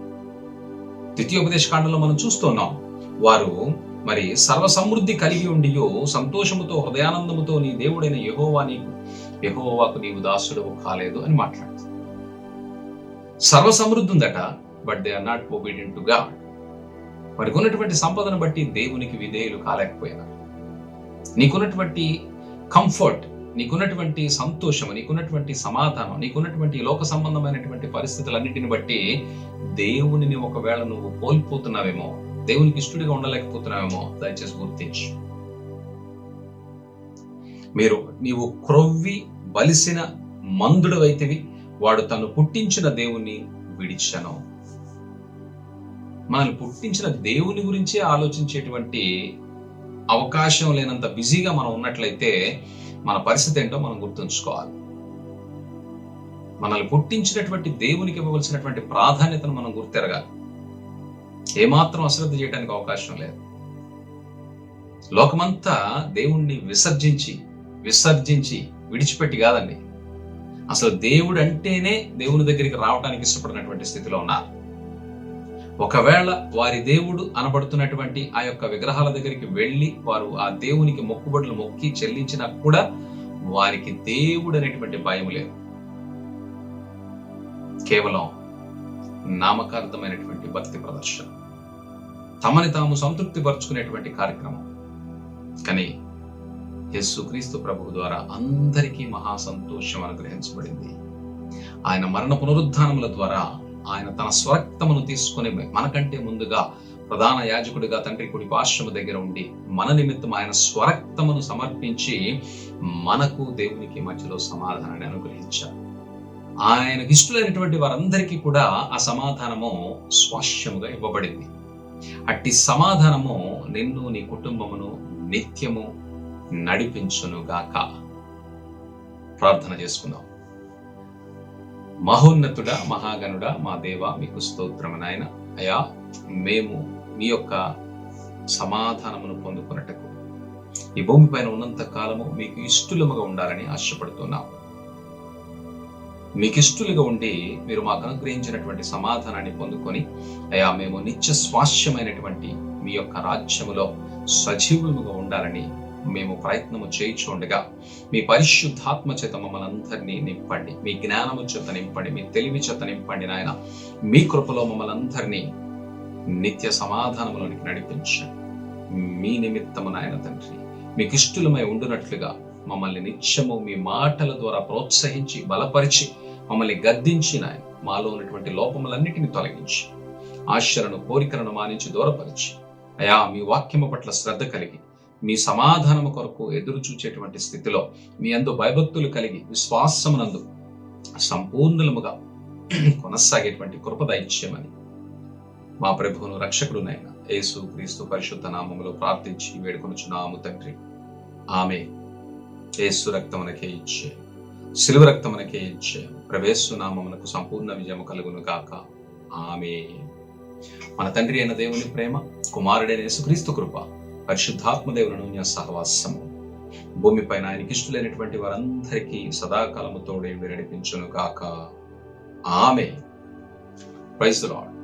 S4: ద్వితీయోపదేశ కాండంలో మనం చూస్తున్నాం, వారు మరి సర్వసమృద్ధి కలిగి ఉండియో సంతోషముతో హృదయానందముతో నీ దేవుడైన యెహోవాకు నీవు దాసుడవు కాలేదు అని మాట్లాడుతుంది. సర్వసమృద్ధి ఉందట, but they are not obedient to God. వారికి ఉన్నటువంటి సంపదను బట్టి దేవునికి విధేయులు కాలేకపోయినారు. నీకున్నటువంటి కంఫర్ట్, నీకున్నటువంటి సంతోషము, నీకున్నటువంటి సమాధానం, నీకున్నటువంటి లోక సంబంధమైనటువంటి పరిస్థితులన్నిటిని బట్టి దేవునిని ఒకవేళ నువ్వు కోల్పోతున్నావేమో, దేవునికి ఇష్టడిగా ఉండలేకపోతున్నావేమో, దయచేసి గుర్తించు. నీవు క్రొవ్వి బలిసిన మందుడు అయితివి, వాడు తను పుట్టించిన దేవుని విడిచను. మనల్ని పుట్టించిన దేవుని గురించే ఆలోచించేటువంటి అవకాశం లేనంత బిజీగా మనం ఉన్నట్లయితే మన పరిస్థితి ఏంటో మనం గుర్తుంచుకోవాలి. మనల్ని పుట్టించినటువంటి దేవునికి ఇవ్వవలసినటువంటి ప్రాధాన్యతను మనం గుర్తెరగాలి. ఏమాత్రం అశ్రద్ధ చేయడానికి అవకాశం లేదు. లోకమంతా దేవుణ్ణి విసర్జించి విడిచిపెట్టి కాదండి, అసలు దేవుడు అంటేనే దేవుని దగ్గరికి రావడానికి ఇష్టపడినటువంటి స్థితిలో ఉన్నారు. ఒకవేళ వారి దేవుడు అనబడుతున్నటువంటి ఆ యొక్క విగ్రహాల దగ్గరికి వెళ్ళి వారు ఆ దేవునికి మొక్కుబడులు మొక్కి చెల్లించినా కూడా వారికి దేవుడు అనేటువంటి భయం లేదు. కేవలం నామకార్థమైనటువంటి భక్తి ప్రదర్శన, తమని తాము సంతృప్తి పరుచుకునేటువంటి కార్యక్రమం. కానీ యేసుక్రీస్తు ప్రభువు ద్వారా అందరికీ మహా సంతోషం అనుగ్రహించబడింది. ఆయన మరణ పునరుద్ధానముల ద్వారా ఆయన తన స్వరక్తమును తీసుకుని మనకంటే ముందుగా ప్రధాన యాజకుడిగా తండ్రి కుడి పార్శ్వము దగ్గర ఉండి మన నిమిత్తం ఆయన స్వరక్తమును సమర్పించి మనకు దేవునికి మధ్యలో సమాధానాన్ని అనుగ్రహించారు. ఆయనకు ఇష్టలైనటువంటి వారందరికీ కూడా ఆ సమాధానము స్వాస్యముగా ఇవ్వబడింది. అట్టి సమాధానము నిన్ను నీ కుటుంబమును నిత్యము నడిపించునుగాక. ప్రార్థన చేసుకుందాం. మహోన్నతుడా, మహాగణుడా, మా దేవ, మీకు స్తోత్రము నాయన. అయ్యా, మేము మీ యొక్క సమాధానమును పొందుకున్నట్టుకు ఈ భూమి పైన ఉన్నంత కాలము మీకు ఇష్టలుగా ఉండాలని ఆశపడుతున్నాము. మీకు ఇష్టలుగా ఉండి మీరు మాకు అనుగ్రహించినటువంటి సమాధానాన్ని పొందుకొని అయ్యా మేము నిత్య స్వాస్యమైనటువంటి మీ యొక్క రాజ్యములో సజీవులుగా ఉండాలని మేము ప్రయత్నము చేయించుండగా మీ పరిశుద్ధాత్మ చేత మమ్మల్ని అందరినీ నింపండి. మీ జ్ఞానము చేత నింపండి, మీ తెలివి చేత నింపండి నాయన. మీ కృపలో మమ్మల్ని అందరినీ నిత్య సమాధానములోనికి నడిపించండి. మీ నిమిత్తము నాయన తండ్రి మీకు ఇష్టలమై ఉండునట్లుగా మమ్మల్ని నిత్యము మీ మాటల ద్వారా ప్రోత్సహించి బలపరిచి మమ్మల్ని గద్దించి నాయన మాలో ఉన్నటువంటి లోపములన్నిటిని తొలగించి ఆశలను కోరికలను మానించి దూరపరిచి అయా మీ వాక్యము పట్ల శ్రద్ధ కలిగి మీ సమాధానము కొరకు ఎదురు చూచేటువంటి స్థితిలో మీ యందు భయభక్తులు కలిగి విశ్వాసమునందు సంపూర్ణముగా కొనసాగేటువంటి కృప దయచేయమని మా ప్రభువును రక్షకుడునైన యేసు క్రీస్తు పరిశుద్ధ నామములో ప్రార్థించి వేడుకొనుచున్నాము తండ్రి. ఆమె యేసు రక్తమునకే ఇచ్చే, సిలువ రక్తమునకే ఇచ్చే ప్రవేశు నామమునకు సంపూర్ణ విజయము కలుగును గాక. ఆమె. మన తండ్రి అయిన దేవుని ప్రేమ, కుమారుడైన యేసుక్రీస్తు కృప, పరిశుద్ధాత్మ దేవుని సహవాసము భూమిపైన ఆయనకి ఇష్టలైనటువంటి వారందరికీ సదాకాలము తోడే నడిపించును గాక. ఆమె. Praise the lord.